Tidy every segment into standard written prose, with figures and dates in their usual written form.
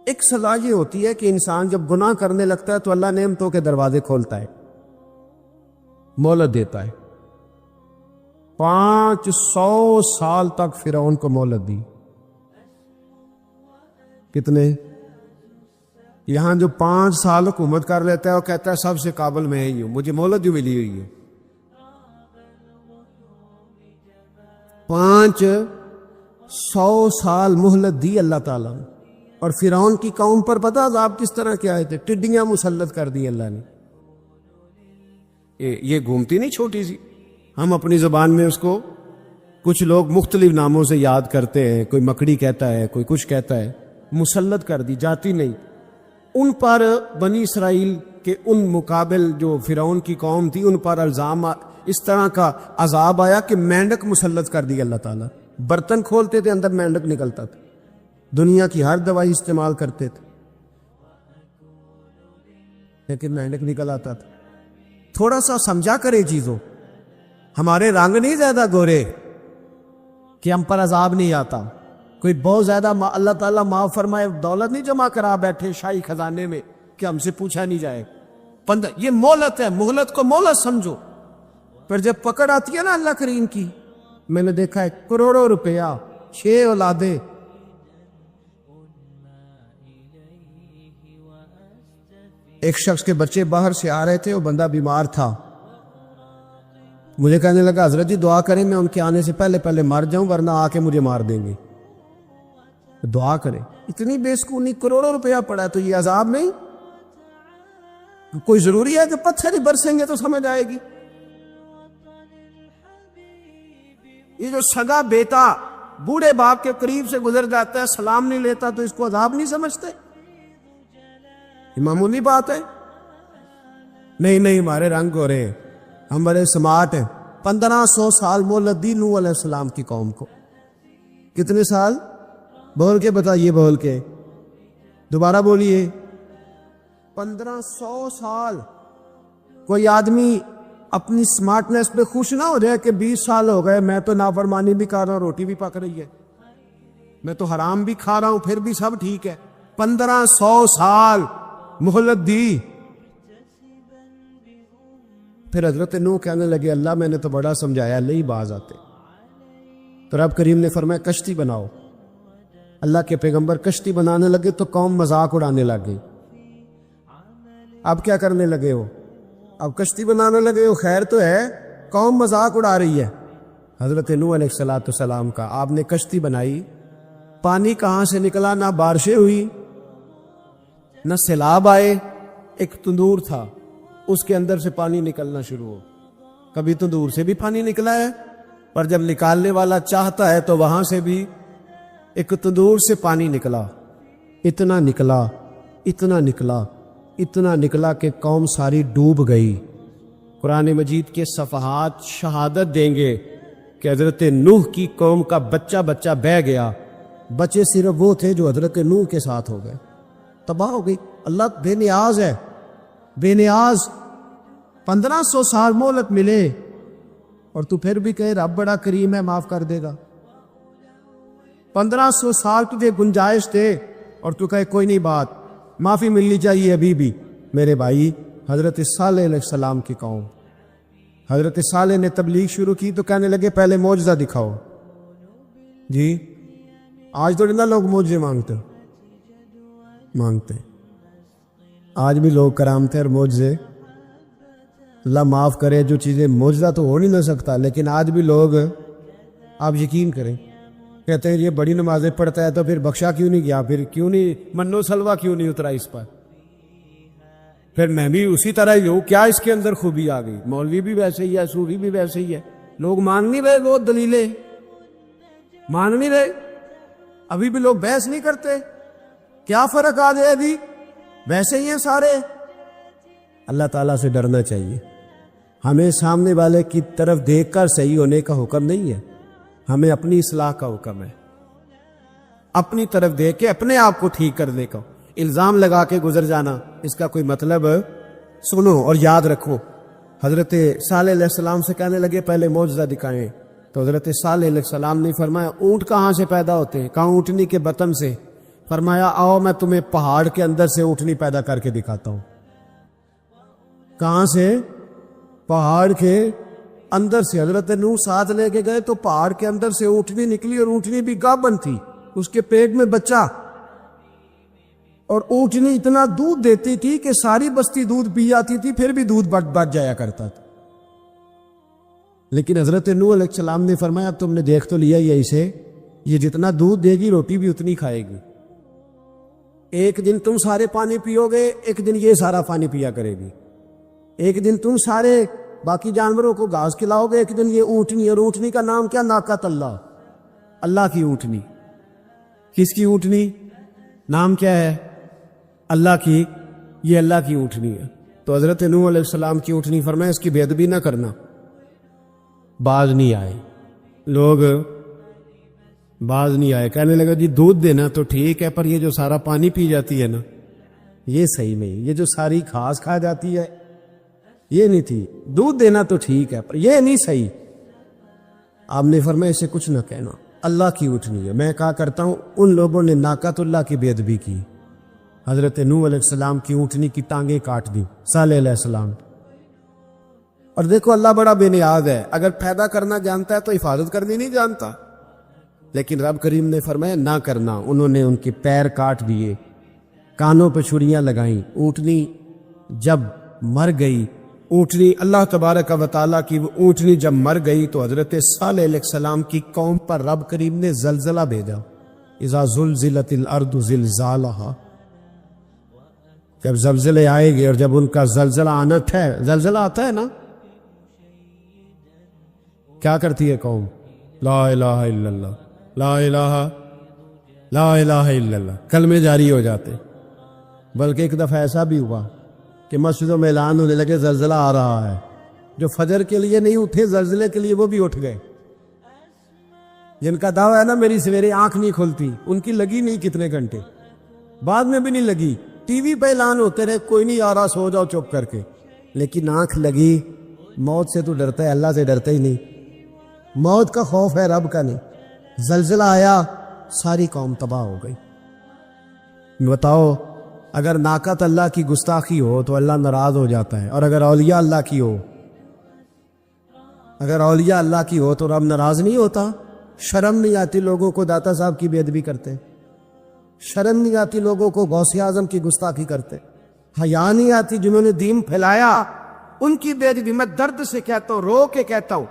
ایک سزا یہ ہوتی ہے کہ انسان جب گناہ کرنے لگتا ہے تو اللہ نعمتوں کے دروازے کھولتا ہے، مہلت دیتا ہے۔ 500 سال تک فرعون کو مہلت دی۔ کتنے؟ یہاں جو 5 سال حکومت کر لیتا ہے وہ کہتا ہے سب سے قابل میں ہی ہوں، مجھے مہلت جو ملی ہوئی ہے۔ 500 سال مہلت دی اللہ تعالیٰ نے، اور فرعون کی قوم پر پتہ عذاب کس طرح کے آئے تھے؟ ٹڈیاں مسلط کر دی اللہ نے۔ یہ گھومتی نہیں چھوٹی سی، ہم اپنی زبان میں اس کو کچھ لوگ مختلف ناموں سے یاد کرتے ہیں، کوئی مکڑی کہتا ہے، کوئی کچھ کہتا ہے، مسلط کر دی، جاتی نہیں۔ ان پر بنی اسرائیل کے ان مقابل جو فرعون کی قوم تھی ان پر الزام اس طرح کا عذاب آیا کہ مینڈک مسلط کر دی اللہ تعالیٰ۔ برتن کھولتے تھے اندر مینڈک نکلتا تھا، دنیا کی ہر دوائی استعمال کرتے تھے لیکن مینڈک نکل آتا تھا۔ تھوڑا سا سمجھا کرے چیزوں، ہمارے رنگ نہیں زیادہ گورے کہ ہم پر عذاب نہیں آتا۔ کوئی بہت زیادہ اللہ تعالیٰ معاف فرمائے دولت نہیں جمع کرا بیٹھے شاہی خزانے میں کہ ہم سے پوچھا نہیں جائے۔ یہ مہلت ہے، مہلت کو مہلت سمجھو۔ پھر جب پکڑ آتی ہے نا اللہ کریم کی، میں نے دیکھا ہے کروڑوں روپیہ، 6 اولادیں، ایک شخص کے بچے باہر سے آ رہے تھے، وہ بندہ بیمار تھا، مجھے کہنے لگا حضرت جی دعا کریں میں ان کے آنے سے پہلے مر جاؤں ورنہ آ کے مجھے مار دیں گے، دعا کریں۔ اتنی بے سکونی، کروڑوں روپیہ پڑا ہے تو یہ عذاب نہیں؟ کوئی ضروری ہے کہ پتھر ہی برسیں گے تو سمجھ آئے گی؟ یہ جو سگا بیٹا بوڑھے باپ کے قریب سے گزر جاتا ہے، سلام نہیں لیتا تو اس کو عذاب نہیں سمجھتے؟ یہ معمولی بات ہے؟ نہیں ہمارے رنگ ہو رہے ہیں، ہم بڑے سمارٹ ہیں۔ 1500 سال مہلت دی نوح علیہ السلام کی قوم کو۔ کتنے سال؟ بول کے بتائیے، بول کے دوبارہ بولیے۔ 1500 سال۔ کوئی آدمی اپنی سمارٹنس پہ خوش نہ ہو جائے کہ 20 سال ہو گئے میں تو نافرمانی بھی کر رہا ہوں، روٹی بھی پک رہی ہے، میں تو حرام بھی کھا رہا ہوں، پھر بھی سب ٹھیک ہے۔ 1500 سال مہلت دی۔ پھر حضرت نوح کہنے لگے اللہ میں نے تو بڑا سمجھایا، اللہ ہی باز آتے۔ تو رب کریم نے فرمایا کشتی بناؤ۔ اللہ کے پیغمبر کشتی بنانے لگے تو قوم مذاق اڑانے لگ گئی۔ اب کیا کرنے لگے ہو؟ اب کشتی بنانے لگے ہو، خیر تو ہے، قوم مذاق اڑا رہی ہے۔ حضرت نوح علیہ السلام کا آپ نے کشتی بنائی، پانی کہاں سے نکلا؟ نہ بارشیں ہوئی نہ سیلاب آئے، ایک تندور تھا اس کے اندر سے پانی نکلنا شروع ہو۔ کبھی تندور سے بھی پانی نکلا ہے، پر جب نکالنے والا چاہتا ہے تو وہاں سے بھی ایک تندور سے پانی نکلا۔ اتنا نکلا، اتنا نکلا، اتنا نکلا کہ قوم ساری ڈوب گئی۔ قرآن مجید کے صفحات شہادت دیں گے کہ حضرت نوح کی قوم کا بچہ بہ گیا، بچے صرف وہ تھے جو حضرت نوح کے ساتھ ہو گئے، تباہ ہو گئی۔ اللہ بے نیاز ہے، بے نیاز۔ 1500 سال مہلت ملے اور تو پھر بھی کہے رب بڑا کریم ہے، معاف کر دے گا۔ 1500 سال تجھے گنجائش دے اور تو کہے کوئی نہیں، بات معافی ملنی چاہیے ابھی بھی۔ میرے بھائی، حضرت صالح علیہ السلام کی قوم، حضرت صالح نے تبلیغ شروع کی تو کہنے لگے پہلے معجزہ دکھاؤ۔ جی آج تو نہ لوگ معجزے مانگتے ہیں، آج بھی لوگ کرامتیں اور معجزے، اللہ معاف کرے، جو چیزیں معجزہ تو ہو نہیں نہ سکتا، لیکن آج بھی لوگ، آپ یقین کریں، کہتے ہیں یہ بڑی نمازیں پڑھتا ہے تو پھر بخشا کیوں نہیں گیا، پھر کیوں نہیں منو سلوا کیوں نہیں اترا اس پر، پھر میں بھی اسی طرح ہی ہوں، کیا اس کے اندر خوبی آ گئی؟ مولوی بھی ویسے ہی ہے، صوفی بھی ویسے ہی ہے، لوگ مان نہیں رہے، وہ دلیلیں مان نہیں رہے، ابھی بھی لوگ بحث نہیں کرتے، کیا فرق آ جائے ابھی، ویسے ہی ہیں سارے۔ اللہ تعالیٰ سے ڈرنا چاہیے، ہمیں سامنے والے کی طرف دیکھ کر صحیح ہونے کا حکم نہیں ہے، ہمیں اپنی اصلاح کا حکم ہے، اپنی طرف دیکھ کے اپنے آپ کو ٹھیک کرنے کا۔ الزام لگا کے گزر جانا اس کا کوئی مطلب؟ سنو اور یاد رکھو، حضرت صالح علیہ السلام سے کہنے لگے پہلے معجزہ دکھائیں، تو حضرت صالح علیہ السلام نے فرمایا اونٹ کہاں سے پیدا ہوتے ہیں؟ کہاں؟ اونٹنی کے بطن سے۔ فرمایا آؤ میں تمہیں پہاڑ کے اندر سے اونٹنی پیدا کر کے دکھاتا ہوں. کہاں سے؟ پہاڑ کے اندر سے. حضرت نوح ساتھ لے کے گئے تو پہاڑ کے اندر سے اونٹنی نکلی, اور اونٹنی بھی گابن تھی, اس کے پیٹ میں بچہ, اور اونٹنی اتنا دودھ دیتی تھی کہ ساری بستی دودھ پی جاتی تھی, پھر بھی دودھ بچ جایا کرتا تھا. لیکن حضرت نوح علیہ السلام نے فرمایا اب تم نے دیکھ تو لیا یہ اسے, یہ جتنا دودھ دے گی روٹی بھی اتنی کھائے گی. ایک دن تم سارے پانی پیو گے, ایک دن یہ سارا پانی پیا کرے گی. ایک دن تم سارے باقی جانوروں کو گھاس کھلاؤ گے, ایک دن یہ اونٹنی. اور اونٹنی کا نام کیا؟ ناقۃ اللہ, اللہ کی اونٹنی. کس کی اونٹنی؟ نام کیا ہے؟ اللہ کی. یہ اللہ کی اونٹنی ہے. تو حضرت نوح علیہ السلام کی اونٹنی فرمایا اس کی بے ادبی نہ کرنا. باز نہیں آئے لوگ, باز نہیں آئے. کہنے لگا جی دودھ دینا تو ٹھیک ہے, پر یہ جو سارا پانی پی جاتی ہے نا, یہ صحیح نہیں. یہ جو ساری گھاس کھا جاتی ہے یہ نہیں تھی. دودھ دینا تو ٹھیک ہے پر یہ نہیں صحیح. آپ نے فرمایا اسے کچھ نہ کہنا, اللہ کی اونٹنی ہے. میں کہا کرتا ہوں ان لوگوں نے ناقۃ اللہ کی بے ادبی کی, حضرت نوح علیہ السلام کی اونٹنی کی ٹانگیں کاٹ دی, صالح علیہ السلام. اور دیکھو اللہ بڑا بے نیاز ہے, اگر پیدا کرنا جانتا ہے تو حفاظت کرنی نہیں جانتا. لیکن رب کریم نے فرمایا نہ کرنا. انہوں نے ان کے پیر کاٹ دیے, کانوں پہ چھریاں لگائیں. اونٹنی جب مر گئی, اونٹنی اللہ تبارک و تعالیٰ کی وہ اونٹنی جب مر گئی تو حضرت صالح علیہ السلام کی قوم پر رب کریم نے زلزلہ بھیجا. اذا زلزلت الارض زلزالہا, جب زلزلے آئے گے, اور جب ان کا زلزلہ آنا ہے, زلزلہ آتا ہے نا, کیا کرتی ہے قوم؟ لا الہ الا اللہ, لا الہ لا الہ الا اللہ, کلمے جاری ہو جاتے. بلکہ ایک دفعہ ایسا بھی ہوا کہ مسجدوں میں اعلان ہونے لگے زلزلہ آ رہا ہے. جو فجر کے لیے نہیں اٹھے زلزلے کے لیے وہ بھی اٹھ گئے. جن کا دعویٰ ہے نا میری سویرے آنکھ نہیں کھلتی, ان کی لگی نہیں کتنے گھنٹے, بعد میں بھی نہیں لگی. ٹی وی پہ اعلان ہوتے رہے کوئی نہیں آ رہا, سو جاؤ چپ کر کے. لیکن آنکھ لگی. موت سے تو ڈرتا ہے, اللہ سے ڈرتا ہی نہیں. موت کا خوف ہے, رب کا نہیں. زلزلہ آیا, ساری قوم تباہ ہو گئی. بتاؤ اگر ناقۃ اللہ کی گستاخی ہو تو اللہ ناراض ہو جاتا ہے, اور اگر اولیاء اللہ کی ہو, اگر اولیاء اللہ کی ہو تو رب ناراض نہیں ہوتا. شرم نہیں آتی لوگوں کو داتا صاحب کی بے ادبی کرتے, شرم نہیں آتی لوگوں کو غوث اعظم کی گستاخی کرتے, حیا نہیں آتی جنہوں نے دین پھیلایا ان کی بے ادبی. میں درد سے کہتا ہوں, رو کے کہتا ہوں,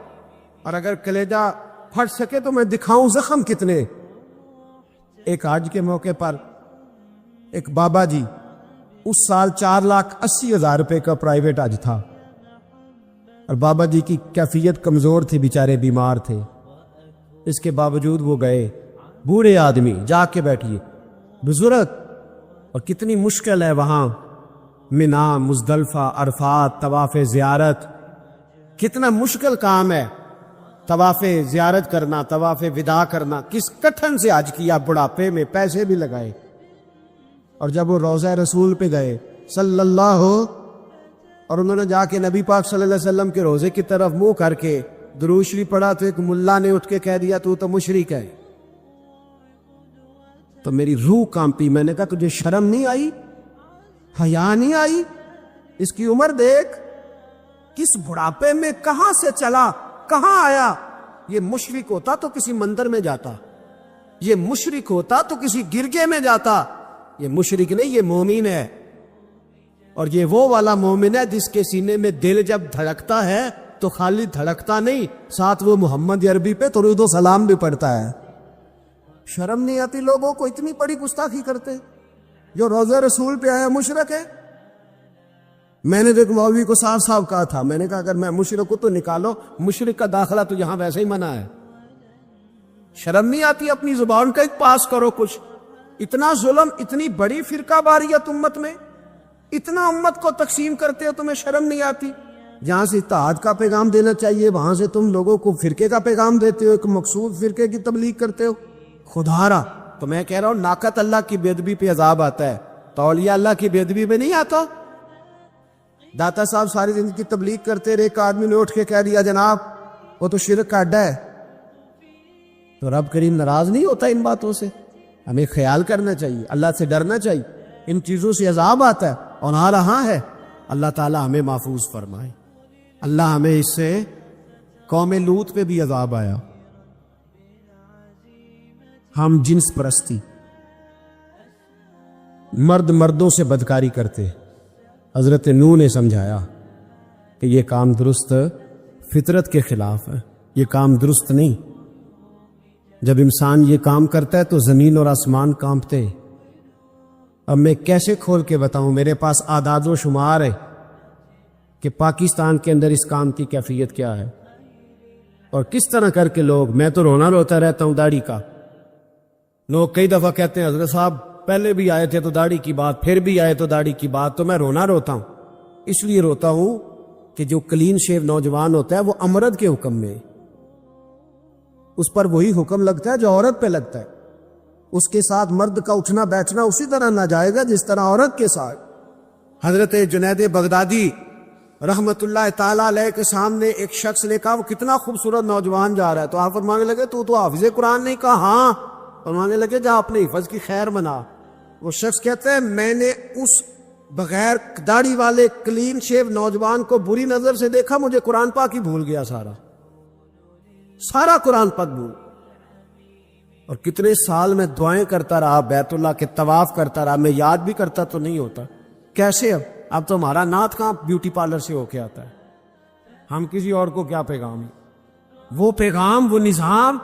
اور اگر کلیجہ پھٹ سکے تو میں دکھاؤں زخم کتنے. ایک حج کے موقع پر ایک بابا جی, اس سال 4,80,000 روپے کا پرائیویٹ حج تھا, اور بابا جی کی کیفیت کمزور تھی, بیچارے بیمار تھے. اس کے باوجود وہ گئے. بوڑھے آدمی, جا کے بیٹھیے, بزرگ, اور کتنی مشکل ہے وہاں منا, مزدلفہ, عرفات, طواف زیارت, کتنا مشکل کام ہے طواف زیارت کرنا, طواف وداع کرنا. کس کٹھن سے حج کیا, بڑھاپے میں پیسے بھی لگائے. اور جب وہ روضہ رسول پہ گئے صلی اللہ, اور انہوں نے جا کے نبی پاک صلی اللہ علیہ وسلم کے روزے کی طرف منہ کر کے درود شریف پڑھا تو ایک ملا نے اٹھ کے کہہ دیا تو مشرک ہے. تو میری روح کانپی. میں نے کہا تجھے شرم نہیں آئی, حیا نہیں آئی؟ اس کی عمر دیکھ, کس بڑھاپے میں کہاں سے چلا, کہاں آیا. یہ مشرک ہوتا تو کسی مندر میں جاتا, یہ مشرک ہوتا تو کسی گرجے میں جاتا. یہ مشرک نہیں, یہ مومن ہے. اور یہ وہ والا مومن ہے جس کے سینے میں دل جب دھڑکتا ہے تو خالی دھڑکتا نہیں, ساتھ وہ محمد عربی پہ درود و سلام بھی پڑھتا ہے. شرم نہیں آتی لوگوں کو, اتنی بڑی گستاخی کرتے. جو روزہ رسول پہ آیا مشرک ہے. میں نے ایک مولوی کو صاف صاف کہا تھا, میں نے کہا اگر میں مشرک ہوں تو نکالو, مشرک کا داخلہ تو یہاں ویسے ہی منع ہے. شرم نہیں آتی, اپنی زبان کا ایک پاس کرو کچھ. اتنا ظلم, اتنی بڑی فرقہ واریت امت میں, اتنا امت کو تقسیم کرتے ہو, تمہیں شرم نہیں آتی. جہاں سے اتحاد کا پیغام دینا چاہیے وہاں سے تم لوگوں کو فرقے کا پیغام دیتے ہو, ایک مقصود فرقے کی تبلیغ کرتے ہو. خدا را, تو میں کہہ رہا ہوں ناقۃ اللہ کی بے ادبی پہ عذاب آتا ہے, تو اولیاء اللہ کی بے ادبی پہ نہیں آتا. داتا صاحب ساری زندگی تبلیغ کرتے رہے, ایک آدمی نے اٹھ کے کہہ دیا جناب وہ تو شرک کا اڈا ہے, تو رب کریم ناراض نہیں ہوتا ان باتوں سے؟ ہمیں خیال کرنا چاہیے، اللہ سے ڈرنا چاہیے، ان چیزوں سے عذاب آتا ہے اور آ رہا ہے، اللہ تعالیٰ ہمیں محفوظ فرمائے۔ اللہ ہمیں اس سے، قوم لوط پہ بھی عذاب آیا، ہم جنس پرستی، مرد مردوں سے بدکاری کرتے، حضرت نوح نے سمجھایا کہ یہ کام درست فطرت کے خلاف ہے، یہ کام درست نہیں۔ جب انسان یہ کام کرتا ہے تو زمین اور آسمان کانپتے۔ اب میں کیسے کھول کے بتاؤں، میرے پاس اعداد و شمار ہے کہ پاکستان کے اندر اس کام کی کیفیت کیا ہے، اور کس طرح کر کے لوگ، میں تو رونا روتا رہتا ہوں داڑھی کا۔ لوگ کئی دفعہ کہتے ہیں حضرت صاحب پہلے بھی آئے تھے تو داڑھی کی بات، پھر بھی آئے تو داڑھی کی بات، تو میں رونا روتا ہوں۔ اس لیے روتا ہوں کہ جو کلین شیو نوجوان ہوتا ہے وہ امرد کے حکم میں، اس پر وہی حکم لگتا ہے جو عورت پہ لگتا ہے، اس کے ساتھ مرد کا اٹھنا بیٹھنا اسی طرح نہ جائے گا جس طرح عورت کے ساتھ۔ حضرت جنید بغدادی رحمت اللہ تعالیٰ علیہ کے سامنے ایک شخص نے کہا وہ کتنا خوبصورت نوجوان جا رہا ہے، تو آپ فرمانے لگے تو حافظ قرآن نہیں؟ کہا ہاں۔ فرمانے لگے جا اپنے حفظ کی خیر منا۔ وہ شخص کہتا ہے میں نے اس بغیر داڑھی والے کلین شیو نوجوان کو بری نظر سے دیکھا، مجھے قرآن پاک ہی بھول گیا، سارا قرآن پاک بھول۔ اور کتنے سال میں دعائیں کرتا رہا، بیت اللہ کے طواف کرتا رہا، میں یاد بھی کرتا تو نہیں ہوتا۔ کیسے اب تو ہمارا نعت کہاں بیوٹی پارلر سے ہو کے آتا ہے، ہم کسی اور کو کیا پیغام ہے؟ وہ پیغام، وہ نظام،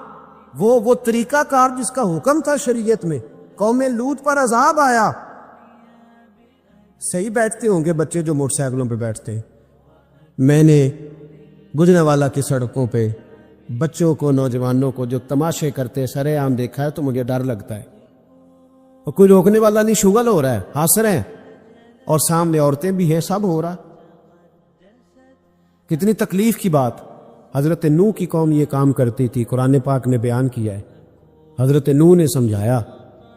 وہ طریقہ کار جس کا حکم تھا شریعت میں، قوم لوط پر عذاب آیا۔ صحیح بیٹھتے ہوں گے بچے جو موٹر سائیکلوں پہ بیٹھتے ہیں، میں نے گجرانوالہ کی سڑکوں پہ بچوں کو، نوجوانوں کو جو تماشے کرتے سرے عام دیکھا ہے تو مجھے ڈر لگتا ہے، اور کوئی روکنے والا نہیں، شغل ہو رہا ہے، ہنس رہے ہیں، اور سامنے عورتیں بھی ہیں، سب ہو رہا۔ کتنی تکلیف کی بات۔ حضرت نوح کی قوم یہ کام کرتی تھی، قرآن پاک نے بیان کیا ہے۔ حضرت نوح نے سمجھایا،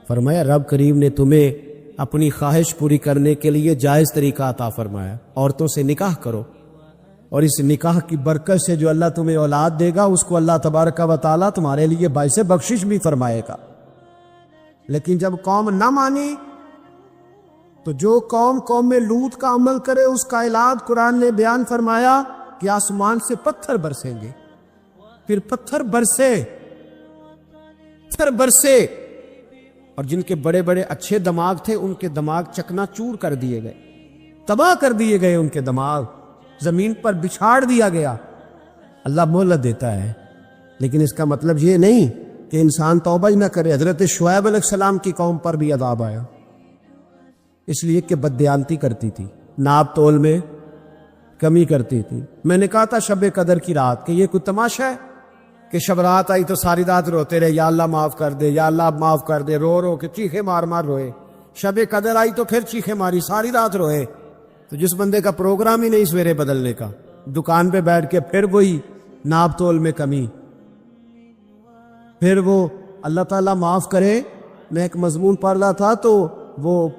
فرمایا رب کریم نے تمہیں اپنی خواہش پوری کرنے کے لیے جائز طریقہ عطا فرمایا، عورتوں سے نکاح کرو، اور اس نکاح کی برکت سے جو اللہ تمہیں اولاد دے گا اس کو اللہ تبارک و تعالیٰ تمہارے لیے باعث بخشش بھی فرمائے گا۔ لیکن جب قوم نہ مانی تو جو قوم لوط کا عمل کرے اس کا علاج قرآن نے بیان فرمایا کہ آسمان سے پتھر برسیں گے، پھر پتھر برسے، اور جن کے بڑے بڑے اچھے دماغ تھے ان کے دماغ چکنا چور کر دیے گئے، تباہ کر دیے گئے، ان کے دماغ زمین پر بچھاڑ دیا گیا۔ اللہ مہلت دیتا ہے، لیکن اس کا مطلب یہ نہیں کہ انسان توبہ ہی نہ کرے۔ حضرت شعیب علیہ السلام کی قوم پر بھی عذاب آیا، اس لیے کہ بددیانتی کرتی تھی، ناپ تول میں کمی کرتی تھی۔ میں نے کہا تھا شب قدر کی رات کہ یہ کوئی تماشا ہے کہ شب رات آئی تو ساری رات روتے رہے، یا اللہ معاف کر دے، یا اللہ معاف کر دے، رو رو کے چیخے مار مار روئے۔ شب قدر آئی تو پھر چیخے ماری، ساری رات روئے۔ تو جس بندے کا پروگرام ہی نہیں سویرے بدلنے کا، دکان پہ بیٹھ کے پھر وہی ناپ تول میں کمی، پھر وہ اللہ تعالیٰ معاف کرے۔ میں ایک مضمون پڑھ رہا تھا تو وہ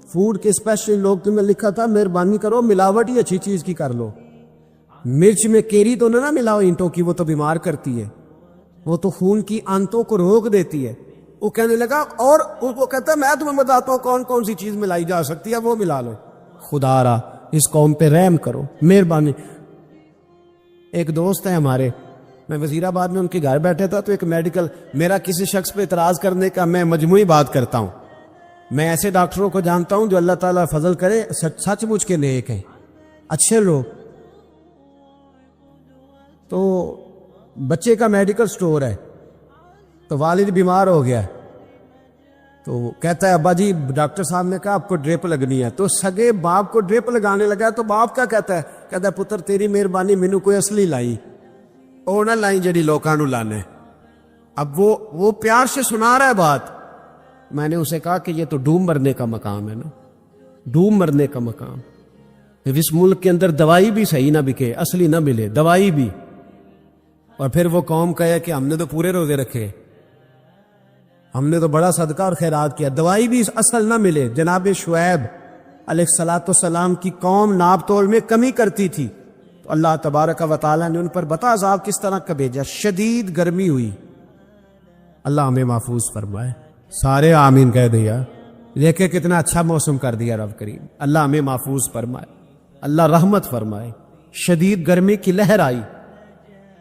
فوڈ کے اسپیشل لوگ میں لکھا تھا مہربانی کرو ملاوٹ ہی اچھی چیز کی کر لو، مرچ میں کیری تو نہ ملاؤ اینٹوں کی، وہ تو بیمار کرتی ہے، وہ تو خون کی آنتوں کو روک دیتی ہے۔ وہ کہنے لگا، اور وہ کہتا ہے میں تمہیں بتاتا ہوں کون کون سی چیز ملائی جا سکتی ہے، وہ ملا لو۔ خدا را اس قوم پہ رحم کرو، مہربانی۔ ایک دوست ہے ہمارے، میں وزیر آباد میں ان کے گھر بیٹھا تھا تو ایک میڈیکل، میرا کسی شخص پہ اعتراض کرنے کا میں مجموعی بات کرتا ہوں۔ میں ایسے ڈاکٹروں کو جانتا ہوں جو اللہ تعالیٰ فضل کرے سچ مچ کے نیک ہیں، اچھے لوگ۔ تو بچے کا میڈیکل سٹور ہے، تو والد بیمار ہو گیا، تو کہتا ہے ابا جی ڈاکٹر صاحب نے کہا آپ کو ڈرپ لگنی ہے، تو سگے باپ کو ڈرپ لگانے لگا، تو باپ کیا کہتا ہے پتر تیری مہربانی مینوں کوئی اصلی لائی، او نہ لائی جڑی لوکاں نوں لانے۔ اب وہ پیار سے سنا رہا ہے بات۔ میں نے اسے کہا کہ یہ تو ڈوب مرنے کا مقام ہے نا، ڈوب مرنے کا مقام۔ اس ملک کے اندر دوائی بھی صحیح نہ بکے، اصلی نہ ملے دوائی بھی، اور پھر وہ قوم کہے کہ ہم نے تو پورے روزے رکھے، ہم نے تو بڑا صدقہ اور خیرات کیا، دوائی بھی اصل نہ ملے۔ جناب شعیب علیہ السلام کی قوم ناپ تول میں کمی کرتی تھی، تو اللہ تبارک و تعالیٰ نے ان پر بتا عذاب کس طرح کا بھیجا، شدید گرمی ہوئی۔ اللہ ہمیں محفوظ فرمائے۔ سارے آمین کہہ دیا. دیکھے کتنا اچھا موسم کر دیا رب کریم. اللہ ہمیں محفوظ فرمائے, اللہ رحمت فرمائے. شدید گرمی کی لہر آئی,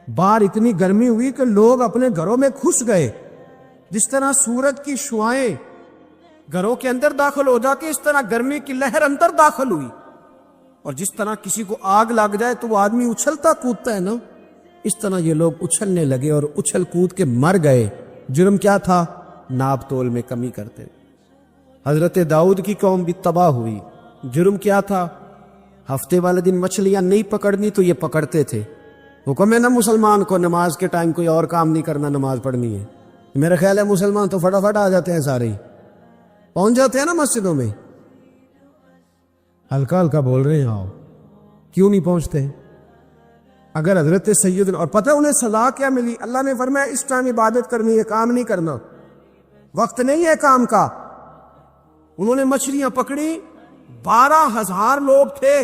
باہر اتنی گرمی ہوئی کہ لوگ اپنے گھروں میں گھس گئے. جس طرح سورج کی شعائیں گھروں کے اندر داخل ہو جاتی, اس طرح گرمی کی لہر اندر داخل ہوئی. اور جس طرح کسی کو آگ لگ جائے تو وہ آدمی اچھلتا کودتا ہے نا, اس طرح یہ لوگ اچھلنے لگے اور اچھل کود کے مر گئے. جرم کیا تھا؟ ناپ تول میں کمی کرتے. حضرت داؤد کی قوم بھی تباہ ہوئی. جرم کیا تھا؟ ہفتے والے دن مچھلیاں نہیں پکڑنی تو یہ پکڑتے تھے. حکم ہے نا مسلمان کو نماز کے ٹائم کوئی اور کام نہیں کرنا, نماز پڑھنی ہے. میرا خیال ہے مسلمان تو فٹافٹ آ جاتے ہیں, سارے ہی پہنچ جاتے ہیں نا مسجدوں میں. ہلکا ہلکا بول رہے ہیں, آؤ. کیوں نہیں پہنچتے؟ اگر حضرت سید, اور پتہ انہیں سزا کیا ملی؟ اللہ نے فرمایا اس ٹائم عبادت کرنی ہے, کام نہیں کرنا, وقت نہیں ہے کام کا. انہوں نے مچھلیاں پکڑی, 12,000 لوگ تھے.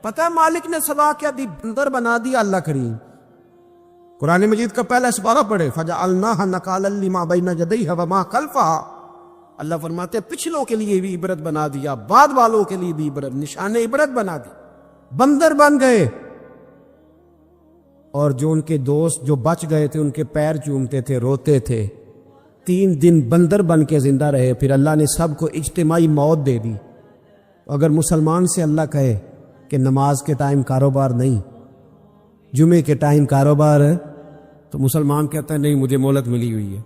پتہ ہے مالک نے سزا کیا دی؟ بندر بنا دیا اللہ کریم. قرآن مجید کا پہلا سپارہ پڑھے, فَجَعَلْنَاهَا نَكَالًا لِمَا بَيْنَ يَدَيْهَا وَمَا خَلْفَهَا. اللہ فرماتے ہیں پچھلوں کے لیے بھی عبرت بنا دیا, بعد والوں کے لیے بھی عبرت, نشان عبرت بنا دی. بندر بن گئے. اور جو ان کے دوست جو بچ گئے تھے ان کے پیر چومتے تھے, روتے تھے. 3 دن بندر بن کے زندہ رہے. پھر اللہ نے سب کو اجتماعی موت دے دی. اگر مسلمان سے اللہ کہے کہ نماز کے ٹائم کاروبار نہیں, جمعے کے ٹائم کاروبار ہے, تو مسلمان کہتا ہے نہیں مجھے مہلت ملی ہوئی ہے.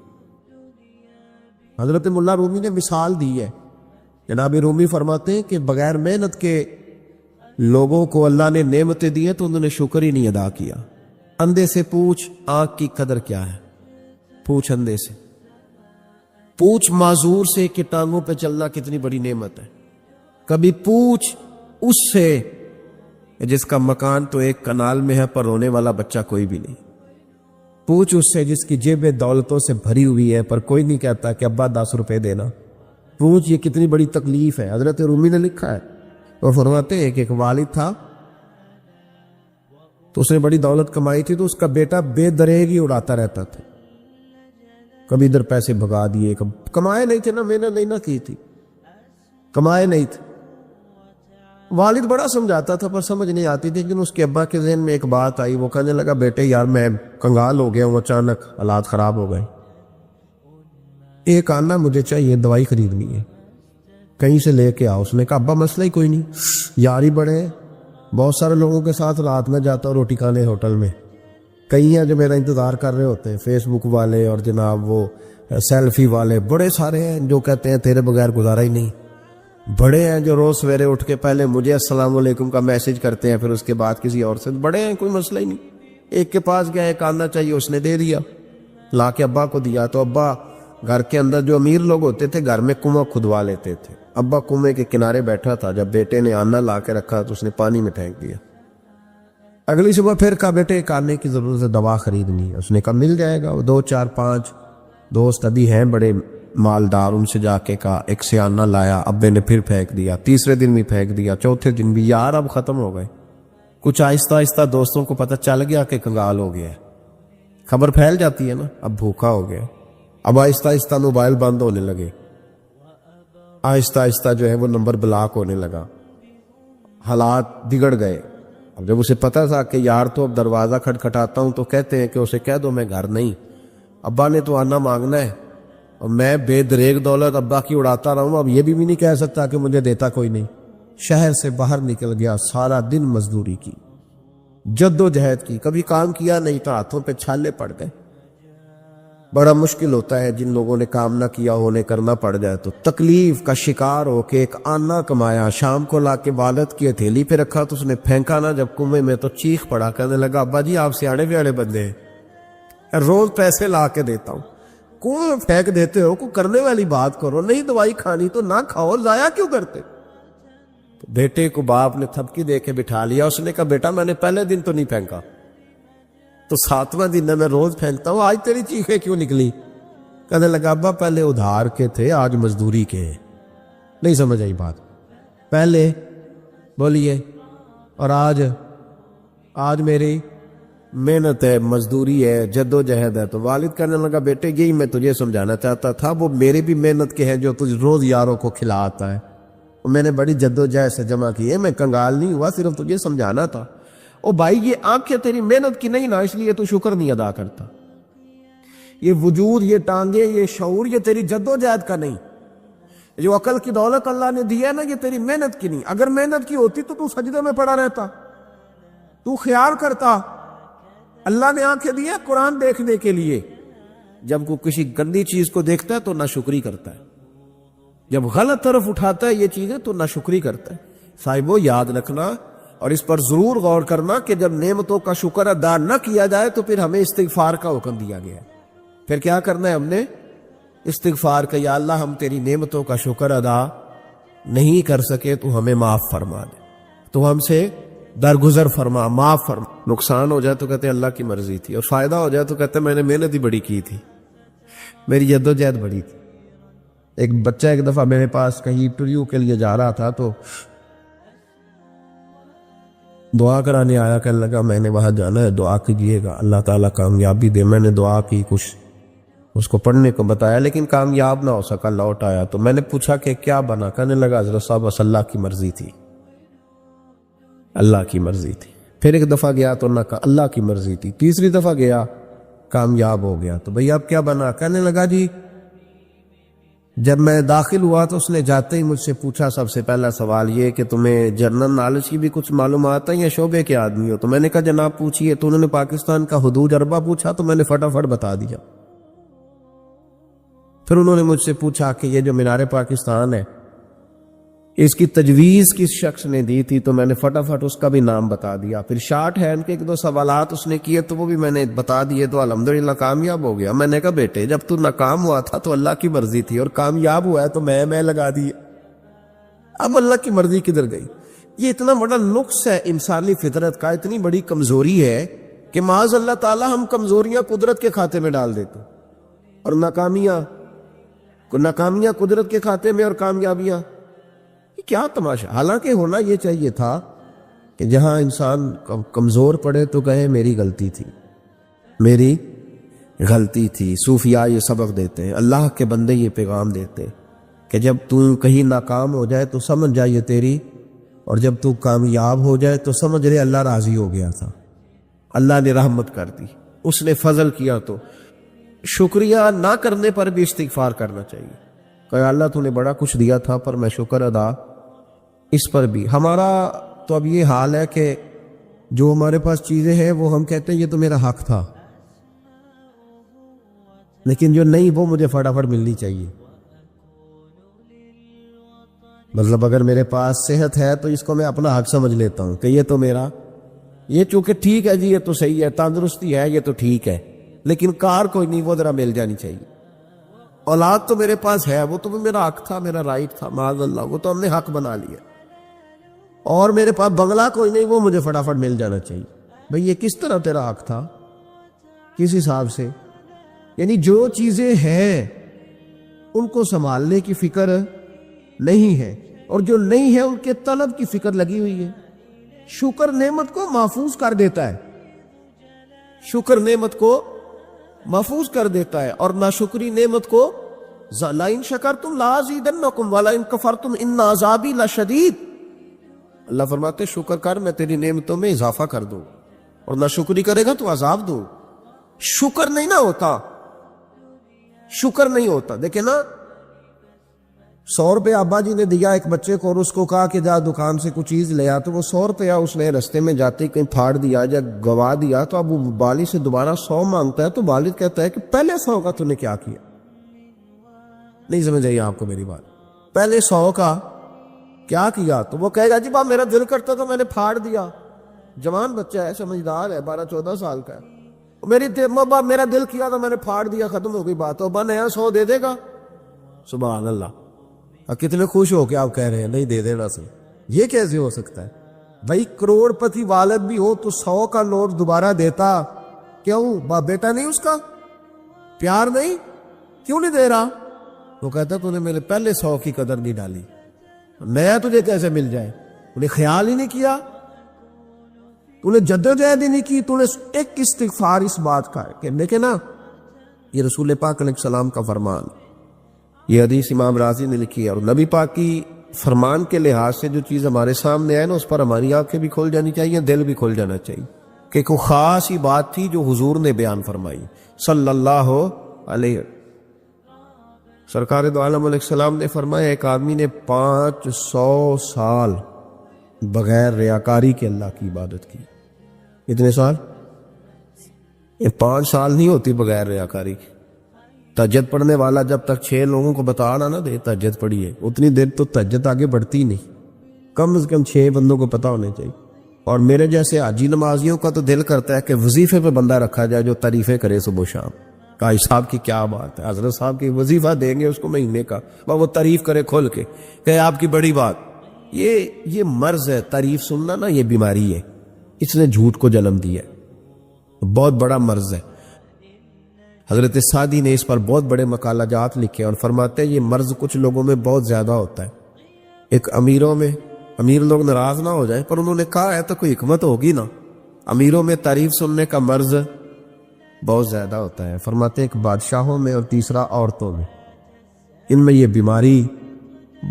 حضرت ملا رومی نے مثال دی ہے. جناب رومی فرماتے ہیں کہ بغیر محنت کے لوگوں کو اللہ نے نعمتیں دی ہیں تو انہوں نے شکر ہی نہیں ادا کیا. اندھے سے پوچھ آنکھ کی قدر کیا ہے, پوچھ اندھے سے, پوچھ معذور سے کہ ٹانگوں پہ چلنا کتنی بڑی نعمت ہے. کبھی پوچھ اس سے جس کا مکان تو ایک کنال میں ہے پر رونے والا بچہ کوئی بھی نہیں. پوچھ اس سے جس کی جیب دولتوں سے بھری ہوئی ہے پر کوئی نہیں کہتا کہ ابا 10 روپے دینا. پوچھ یہ کتنی بڑی تکلیف ہے. حضرت رومی نے لکھا ہے, وہ فرماتے ہیں کہ ایک والد تھا تو اس نے بڑی دولت کمائی تھی, تو اس کا بیٹا بے دریغ ہی اڑاتا رہتا تھا. کبھی ادھر پیسے بھگا دیے, کمائے نہیں تھے نا, محنت نہیں نہ کی تھی, کمائے نہیں تھے. والد بڑا سمجھاتا تھا پر سمجھ نہیں آتی تھی. لیکن اس کے ابا کے ذہن میں ایک بات آئی, وہ کہنے لگا بیٹے یار میں کنگال ہو گیا ہوں, اچانک حالات خراب ہو گئے, ایک آنا مجھے چاہیے, دوائی خریدنی ہے, کہیں سے لے کے آؤ. اس نے کہا ابا مسئلہ ہی کوئی نہیں, یار ہی بڑے ہیں, بہت سارے لوگوں کے ساتھ رات میں جاتا ہوں روٹی کھانے ہوٹل میں, کئی ہیں جو میرا انتظار کر رہے ہوتے ہیں, فیس بک والے اور جناب وہ سیلفی والے بڑے سارے ہیں جو کہتے ہیں تیرے بغیر گزارا ہی نہیں. بڑے ہیں جو روز سویرے اٹھ کے پہلے مجھے السلام علیکم کا میسج کرتے ہیں, پھر اس کے بعد کسی اور سے. بڑے ہیں, کوئی مسئلہ ہی نہیں. ایک کے پاس گیا, ایک آنا چاہیے, اس نے دے دیا, لا کے ابا کو دیا. تو ابا گھر کے اندر جو امیر لوگ ہوتے تھے گھر میں کنواں کھدوا لیتے تھے. ابا کنویں کے کنارے بیٹھا تھا, جب بیٹے نے آنا لا کے رکھا تو اس نے پانی میں پھینک دیا. اگلی صبح پھر کہا بیٹے ایک آنے کی ضرورت ہے, دوا خریدنی ہے. اس نے کہا مل جائے گا. 2 4 5 دوست ابھی ہیں بڑے مالدار, ان سے جا کے کہا, ایک سے آنا لایا, ابے نے پھر پھینک دیا, تیسرے دن بھی پھینک دیا, چوتھے دن بھی. یار اب ختم ہو گئے. کچھ آہستہ آہستہ دوستوں کو پتہ چل گیا کہ کنگال ہو گیا ہے, خبر پھیل جاتی ہے نا, اب بھوکا ہو گیا. اب آہستہ آہستہ موبائل بند ہونے لگے, آہستہ آہستہ جو ہے وہ نمبر بلاک ہونے لگا, حالات بگڑ گئے. اب جب اسے پتہ تھا کہ یار تو اب دروازہ کھٹکھٹاتا ہوں تو کہتے ہیں کہ اسے کہہ دو میں گھر نہیں, ابا نے تو آنا مانگنا ہے, اور میں بے دریغ دولت ابا کی اڑاتا رہا ہوں, اب یہ بھی نہیں کہہ سکتا کہ مجھے دیتا کوئی نہیں. شہر سے باہر نکل گیا, سارا دن مزدوری کی, جد و جہد کی, کبھی کام کیا نہیں تو ہاتھوں پہ چھالے پڑ گئے. بڑا مشکل ہوتا ہے جن لوگوں نے کام نہ کیا ہونے کرنا پڑ جائے تو. تکلیف کا شکار ہو کے ایک آنا کمایا, شام کو لا کے والد کی ہتھیلی پہ رکھا تو اس نے پھینکا نا جب کنویں میں تو چیخ پڑا, کہنے لگا ابا جی آپ سیاڑے بیاڑے بندے ہیں, روز پیسے لا کے دیتا ہوں, کون پھینک دیتے ہو, کوئی کرنے والی بات کرو. نہیں دوائی کھانی تو نہ کھاؤ, ضائع کیوں کرتے. بیٹے کو باپ نے تھپکی دے کے بٹھا لیا. اس نے کہا بیٹا میں نے پہلے دن تو نہیں پھینکا, تو 7واں دن میں روز پھینکتا ہوں, آج تیری چیخیں کیوں نکلی. کہنے لگا ابا پہلے ادھار کے تھے آج مزدوری کے ہیں. نہیں سمجھ آئی بات. پہلے بولیے, اور آج میری محنت ہے, مزدوری ہے, جد و جہد ہے. تو والد کہنے لگا بیٹے یہی میں تجھے سمجھانا چاہتا تھا, وہ میرے بھی محنت کے ہیں جو تجھ روز یاروں کو کھلاتا ہے, میں نے بڑی جد و جہد سے جمع کی ہے, میں کنگال نہیں ہوا, صرف تجھے سمجھانا تھا. او بھائی یہ آنکھیں تیری محنت کی نہیں نا, اس لیے تو شکر نہیں ادا کرتا. یہ وجود, یہ ٹانگیں, یہ شعور, یہ تیری جد و جہد کا نہیں. جو عقل کی دولت اللہ نے دی ہے نا, یہ تیری محنت کی نہیں. اگر محنت کی ہوتی تو سجدے میں پڑا رہتا, تو خیال کرتا. اللہ نے آنکھیں دی ہے قرآن دیکھنے کے لیے. جب کوئی کسی گندی چیز کو دیکھتا ہے تو ناشکری کرتا ہے, جب غلط طرف اٹھاتا ہے یہ چیزیں تو ناشکری کرتا ہے. صاحبو یاد رکھنا اور اس پر ضرور غور کرنا کہ جب نعمتوں کا شکر ادا نہ کیا جائے تو پھر ہمیں استغفار کا حکم دیا گیا ہے. پھر کیا کرنا ہے ہم نے؟ استغفار کا, یا اللہ ہم تیری نعمتوں کا شکر ادا نہیں کر سکے تو ہمیں معاف فرما دے, تو ہم سے درگزر فرما, معاف فرما. نقصان ہو جائے تو کہتے ہیں اللہ کی مرضی تھی, اور فائدہ ہو جائے تو کہتے ہیں میں نے محنت ہی بڑی کی تھی, میری جد و جہد بڑی تھی. ایک بچہ ایک دفعہ میرے پاس کہیں انٹرویو کے لیے جا رہا تھا, تو دعا کرانے آیا, کہنے لگا میں نے وہاں جانا ہے, دعا کیجیے گا اللہ تعالیٰ کامیابی دے. میں نے دعا کی, کچھ اس کو پڑھنے کو بتایا, لیکن کامیاب نہ ہو سکا, لوٹ آیا. تو میں نے پوچھا کہ کیا بنا؟ کہنے لگا حضرت صاحب بس اللہ کی مرضی تھی, اللہ کی مرضی تھی. پھر ایک دفعہ گیا تو نہ کہا اللہ کی مرضی تھی. تیسری دفعہ گیا, کامیاب ہو گیا. تو بھئی اب کیا بنا؟ کہنے لگا جی جب میں داخل ہوا تو اس نے جاتے ہی مجھ سے پوچھا سب سے پہلا سوال یہ کہ تمہیں جنرل نالج کی بھی کچھ معلومات ہیں یا شعبے کے آدمی ہو؟ تو میں نے کہا جناب پوچھیے. تو انہوں نے پاکستان کا حدود اربہ پوچھا, تو میں نے فٹافٹ بتا دیا. پھر انہوں نے مجھ سے پوچھا کہ یہ جو مینار پاکستان ہے اس کی تجویز کس شخص نے دی تھی؟ تو میں نے فٹافٹ اس کا بھی نام بتا دیا. پھر شارٹ ہینڈ کے ایک دو سوالات اس نے کیے تو وہ بھی میں نے بتا دیے, تو الحمدللہ کامیاب ہو گیا. میں نے کہا بیٹے جب تو ناکام ہوا تھا تو اللہ کی مرضی تھی, اور کامیاب ہوا ہے تو میں لگا دی. اب اللہ کی مرضی کدھر گئی؟ یہ اتنا بڑا نقص ہے انسانی فطرت کا, اتنی بڑی کمزوری ہے کہ معاذ اللہ تعالی ہم کمزوریاں قدرت کے کھاتے میں ڈال دیتے, اور ناکامیاں قدرت کے کھاتے میں, اور کامیابیاں. کیا تماشا. حالانکہ ہونا یہ چاہیے تھا کہ جہاں انسان کمزور پڑے تو کہے میری غلطی تھی, میری غلطی تھی. صوفیاء یہ سبق دیتے ہیں, اللہ کے بندے یہ پیغام دیتے ہیں کہ جب تو کہیں ناکام ہو جائے تو سمجھ جائے یہ تیری, اور جب تو کامیاب ہو جائے تو سمجھ رہے اللہ راضی ہو گیا تھا, اللہ نے رحمت کر دی, اس نے فضل کیا. تو شکریہ نہ کرنے پر بھی استغفار کرنا چاہیے کہ اللہ تو نے بڑا کچھ دیا تھا پر میں شکر ادا اس پر بھی. ہمارا تو اب یہ حال ہے کہ جو ہمارے پاس چیزیں ہیں وہ ہم کہتے ہیں یہ تو میرا حق تھا, لیکن جو نہیں وہ مجھے فٹافٹ ملنی چاہیے. مطلب اگر میرے پاس صحت ہے تو اس کو میں اپنا حق سمجھ لیتا ہوں کہ یہ تو میرا, یہ چونکہ ٹھیک ہے جی, یہ تو صحیح ہے, تندرستی ہے یہ تو ٹھیک ہے, لیکن کار کوئی نہیں, وہ ذرا مل جانی چاہیے. اولاد تو میرے پاس ہے, وہ تو میرا حق تھا, میرا رائٹ تھا, معاذ اللہ وہ تو ہم نے حق بنا لیا. اور میرے پاس بنگلہ کوئی نہیں, وہ مجھے فٹافٹ مل جانا چاہیے. بھئی یہ کس طرح تیرا حق تھا, کس حساب سے؟ یعنی جو چیزیں ہیں ان کو سنبھالنے کی فکر نہیں ہے, اور جو نہیں ہے ان کے طلب کی فکر لگی ہوئی ہے. شکر نعمت کو محفوظ کر دیتا ہے, شکر نعمت کو محفوظ کر دیتا ہے, اور ناشکری نعمت کو لَئِن شَكَرْتُمْ لَأَزِيدَنَّكُمْ وَلَئِن كَفَرْتُمْ إِنَّ عَذَابِي لَشَدِيدٌ. اللہ فرماتے شکر کر میں تیری نعمتوں میں اضافہ کر دوں, اور ناشکری کرے گا تو عذاب دوں. شکر نہیں نہ ہوتا, شکر نہیں ہوتا. دیکھیں نا 100 روپے ابا جی نے دیا ایک بچے کو, اور اس کو کہا کہ جا دکان سے کچھ چیز لے آ, تو وہ 100 روپیہ اس نے رستے میں جاتے ہی کہیں پھاڑ دیا یا گوا دیا, تو اب وہ والد سے دوبارہ 100 مانگتا ہے, تو والد کہتا ہے کہ پہلے 100 کا تو نے کیا کیا؟ نہیں سمجھ آئی آپ کو میری بات؟ پہلے 100 کا کیا کیا؟ تو وہ کہے گا جی میرا دل کرتا تو میں نے پھاڑ دیا. جوان بچہ ہے, سمجھدار ہے, 12-14 سال کا ہے, میرا دل کیا تو میں نے پھاڑ دیا, ختم ہو گئی بات. ابا نیا 100 دے دے گا؟ سبحان اللہ. کتنے خوش ہو کے آپ کہہ رہے ہیں نہیں دے دینا سے, یہ کیسے ہو سکتا ہے؟ بھائی کروڑ پتی والد بھی ہو تو 100 کا نوٹ دوبارہ دیتا کیوں؟ بیٹا نہیں اس کا پیار نہیں, کیوں نہیں دے رہا؟ وہ کہتا تو نے میرے پہلے 100 کی قدر نہیں ڈالی, نیا تجھے کیسے مل جائے؟ انہیں خیال ہی نہیں کیا. تو نے جدوجہد ہی نہیں کی، تو نے ایک استغفار اس بات کا ہے کہ دیکھیں نا، یہ رسول پاک علیہ السلام کا فرمان، یہ حدیث امام راضی نے لکھی ہے، اور نبی پاک کی فرمان کے لحاظ سے جو چیز ہمارے سامنے آئے نا، اس پر ہماری آنکھیں بھی کھل جانی چاہیے، دل بھی کھل جانا چاہیے، کہ کوئی خاص ہی بات تھی جو حضور نے بیان فرمائی صلی اللہ علیہ وسلم۔ سرکار دو عالم علیہ السلام نے فرمایا ایک آدمی نے 500 سال بغیر ریاکاری کے اللہ کی عبادت کی۔ کتنے سال؟ یہ 5 سال نہیں ہوتی بغیر ریاکاری کی۔ تہجد پڑھنے والا جب تک 6 لوگوں کو بتا نہ دے تہجد پڑھی ہے، اتنی دیر تو تہجد آگے بڑھتی نہیں، کم از کم 6 بندوں کو پتا ہونے چاہیے۔ اور میرے جیسے حاجی نمازیوں کا تو دل کرتا ہے کہ وظیفے پہ بندہ رکھا جائے جو تعریفیں کرے صبح و شام، قاضی صاحب کی کیا بات ہے، حضرت صاحب کی وظیفہ دیں گے اس کو مہینے کا، وہ تعریف کرے کھول کے کہ آپ کی بڑی بات۔ یہ مرض ہے، تعریف سننا نا یہ بیماری ہے، اس نے جھوٹ کو جنم دیا ہے، بہت بڑا مرض ہے۔ حضرت سعدی نے اس پر بہت بڑے مقالہ جات لکھے اور فرماتے ہیں یہ مرض کچھ لوگوں میں بہت زیادہ ہوتا ہے۔ ایک امیروں میں، امیر لوگ ناراض نہ ہو جائیں پر انہوں نے کہا ہے تو کوئی حکمت ہوگی نا، امیروں میں تعریف سننے کا مرض بہت زیادہ ہوتا ہے۔ فرماتے ہیں ایک بادشاہوں میں اور تیسرا عورتوں میں، ان میں یہ بیماری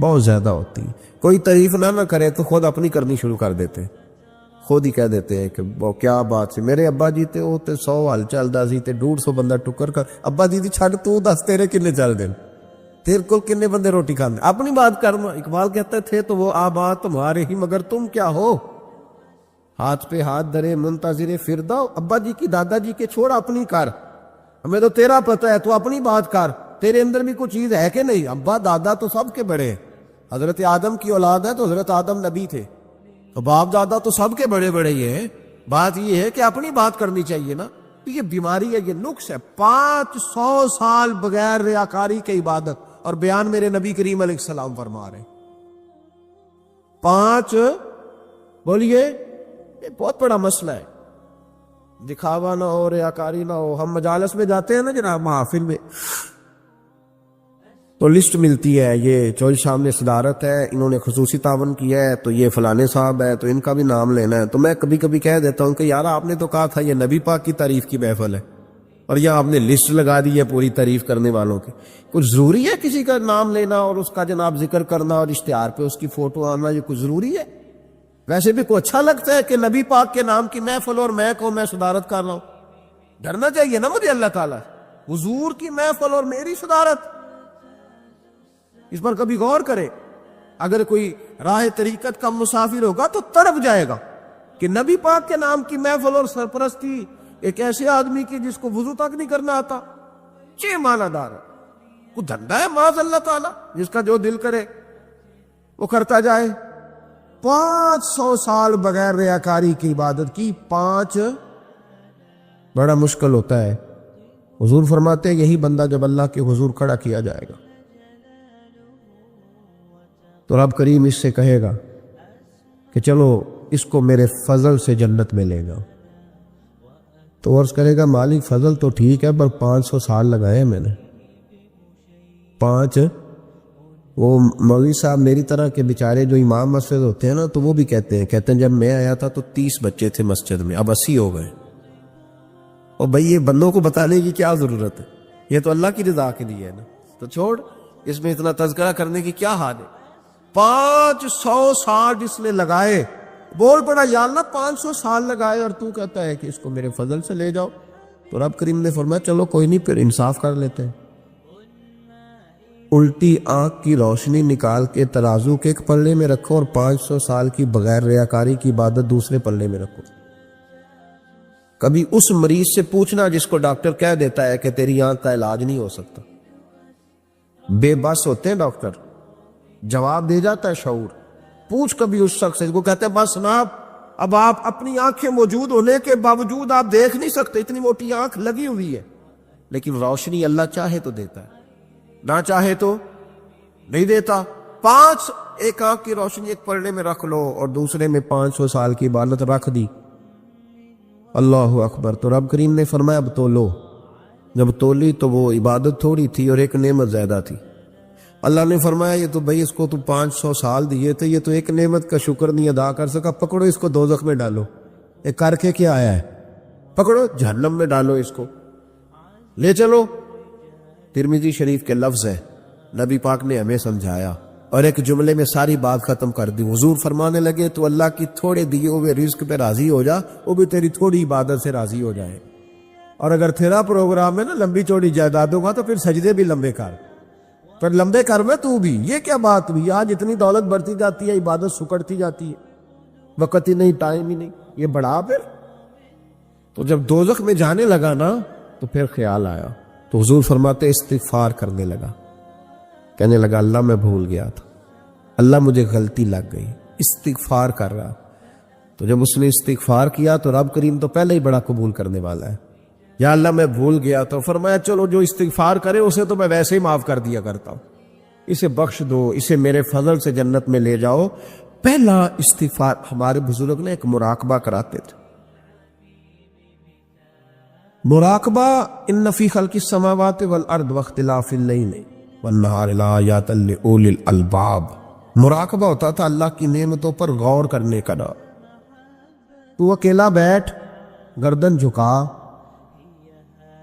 بہت زیادہ ہوتی ہے۔ کوئی تعریف نہ کرے تو خود اپنی کرنی شروع کر دیتے، خود ہی کہہ دیتے ہیں کہ وہ کیا بات سی، میرے ابا جی تے وہ تے 100 حال چلدا سی تے 150 بندہ ٹکر کر، ابا جی دی چھڑ تو دس تیرے کنے چل دین، تیرے کو کنے بندے روٹی کھاندے، اپنی بات کرنا۔ اقبال کہتا تھے تو وہ آباد تمہارے ہی مگر تم کیا ہو، ہاتھ پہ ہاتھ دھرے منتظر فرداؤ، ابا جی کی دادا جی کے چھوڑ اپنی کر، ہمیں تو تیرا پتہ ہے تو اپنی بات کر، تیرے اندر بھی کوئی چیز ہے کہ نہیں؟ ابا دادا تو سب کے بڑے ہیں، حضرت آدم کی اولاد ہے تو حضرت آدم نبی تھے، تو باپ دادا تو سب کے بڑے بڑے ہی ہیں، بات یہ ہے کہ اپنی بات کرنی چاہیے نا۔ یہ بیماری ہے، یہ نقص ہے۔ 500 سال بغیر ریاکاری کی عبادت، اور بیان میرے نبی کریم علیہ السلام فرما رہے ہیں 5، بولیے، یہ بہت بڑا مسئلہ ہے، دکھاوا نہ ہو، ریاکاری نہ ہو۔ ہم مجالس میں جاتے ہیں نا جناب، محافل میں، تو لسٹ ملتی ہے، یہ چول شام نے صدارت ہے، انہوں نے خصوصی تعاون کیا ہے، تو یہ فلانے صاحب ہے تو ان کا بھی نام لینا ہے۔ تو میں کبھی کبھی کہہ دیتا ہوں کہ یار آپ نے تو کہا تھا یہ نبی پاک کی تعریف کی محفل ہے، اور یہ آپ نے لسٹ لگا دی ہے پوری تعریف کرنے والوں کی۔ کچھ ضروری ہے کسی کا نام لینا اور اس کا جناب ذکر کرنا اور اشتہار پہ اس کی فوٹو آنا؟ یہ کچھ ضروری ہے؟ ویسے بھی کوئی اچھا لگتا ہے کہ نبی پاک کے نام کی محفل اور میں صدارت کر رہا ہوں؟ ڈرنا چاہیے نا مجھے اللہ تعالیٰ، حضور کی محفل اور میری صدارت، اس پر کبھی غور کرے۔ اگر کوئی راہ طریقت کا مسافر ہوگا تو تڑپ جائے گا کہ نبی پاک کے نام کی محفل اور سرپرستی ایک ایسے آدمی کی جس کو وضو تک نہیں کرنا آتا، چھ معنی دار ہے، کوئی دھندا ہے معاذ اللہ تعالیٰ، جس کا جو دل کرے وہ کرتا جائے۔ 500 سال بغیر ریاکاری کی عبادت کی، 5 بڑا مشکل ہوتا ہے۔ حضور فرماتے ہیں یہی بندہ جب اللہ کے حضور کھڑا کیا جائے گا تو رب کریم اس سے کہے گا کہ چلو اس کو میرے فضل سے جنت میں لے جاؤ، تو عرض کرے گا مالک فضل تو ٹھیک ہے پر 500 سال لگائے میں نے، 5۔ وہ مولوی صاحب میری طرح کے بیچارے جو امام مسجد ہوتے ہیں نا، تو وہ بھی کہتے ہیں جب میں آیا تھا تو 30 بچے تھے مسجد میں، اب 80 ہو گئے۔ اور بھئی یہ بندوں کو بتانے کی کیا ضرورت ہے، یہ تو اللہ کی رضا کے لیے ہے نا، تو چھوڑ اس میں اتنا تذکرہ کرنے کی کیا حال ہے۔ 500 سال جس نے لگائے، بول پڑا یا اللہ 500 سال لگائے اور تو کہتا ہے کہ اس کو میرے فضل سے لے جاؤ، تو رب کریم نے فرمایا چلو کوئی نہیں، پھر انصاف کر لیتے ہیں، الٹی آنکھ کی روشنی نکال کے ترازو کے ایک پلے میں رکھو اور 500 سال کی بغیر ریاکاری کی عبادت دوسرے پلے میں رکھو۔ کبھی اس مریض سے پوچھنا جس کو ڈاکٹر کہہ دیتا ہے کہ تیری آنکھ کا علاج نہیں ہو سکتا، بے بس ہوتے ہیں ڈاکٹر، جواب دے جاتا ہے شعور۔ پوچھ کبھی اس شخص سے کو کہتے ہیں بس جناب اب آپ اپنی آنکھیں موجود ہونے کے باوجود آپ دیکھ نہیں سکتے، اتنی موٹی آنکھ لگی ہوئی ہے، لیکن روشنی اللہ چاہے تو دیتا ہے، نہ چاہے تو نہیں دیتا۔ 5 ایک آنکھ کی روشنی ایک پلڑے میں رکھ لو اور دوسرے میں 500 سال کی عبادت رکھ دی، اللہ اکبر۔ تو رب کریم نے فرمایا اب تولو، جب تولی تو وہ عبادت تھوڑی تھی اور ایک نعمت زیادہ تھی۔ اللہ نے فرمایا یہ تو بھائی اس کو تو 500 سال دیے تھے، یہ تو ایک نعمت کا شکر نہیں ادا کر سکا، پکڑو اس کو دوزخ میں ڈالو، ایک کر کے کیا آیا ہے؟ پکڑو جہنم میں ڈالو اس کو، لے چلو۔ ترمذی شریف کے لفظ ہے، نبی پاک نے ہمیں سمجھایا اور ایک جملے میں ساری بات ختم کر دی۔ حضور فرمانے لگے تو اللہ کی تھوڑے دیے ہوئے رزق پہ راضی ہو جا، وہ بھی تیری تھوڑی عبادت سے راضی ہو جائے۔ اور اگر تیرا پروگرام ہے نا لمبی چوڑی جائیدادوں کا، تو پھر سجدے بھی لمبے کر، پھر لمبے کر میں تو بھی۔ یہ کیا بات ہوئی؟ آج اتنی دولت بڑھتی جاتی ہے، عبادت سکڑتی جاتی ہے، وقت ہی نہیں، ٹائم ہی نہیں، یہ بڑھا پھر۔ تو جب دوزخ میں جانے لگا نا تو پھر خیال آیا، تو حضور فرماتے استغفار کرنے لگا، کہنے لگا اللہ میں بھول گیا تھا، اللہ مجھے غلطی لگ گئی، استغفار کر رہا۔ تو جب اس نے استغفار کیا تو رب کریم تو پہلے ہی بڑا قبول کرنے والا ہے۔ یا اللہ میں بھول گیا، تو فرمایا چلو جو استغفار کرے اسے تو میں ویسے ہی معاف کر دیا کرتا ہوں، اسے بخش دو، اسے میرے فضل سے جنت میں لے جاؤ۔ پہلا استغفار ہمارے بزرگ نے ایک مراقبہ کراتے تھے، مراقبہ ان فی خلق السماوات والارض واختلاف اللیل والنہار لآیات لأولی الالباب۔ مراقبہ ہوتا تھا اللہ کی نعمتوں پر غور کرنے کا۔ تو اکیلا بیٹھ، گردن جھکا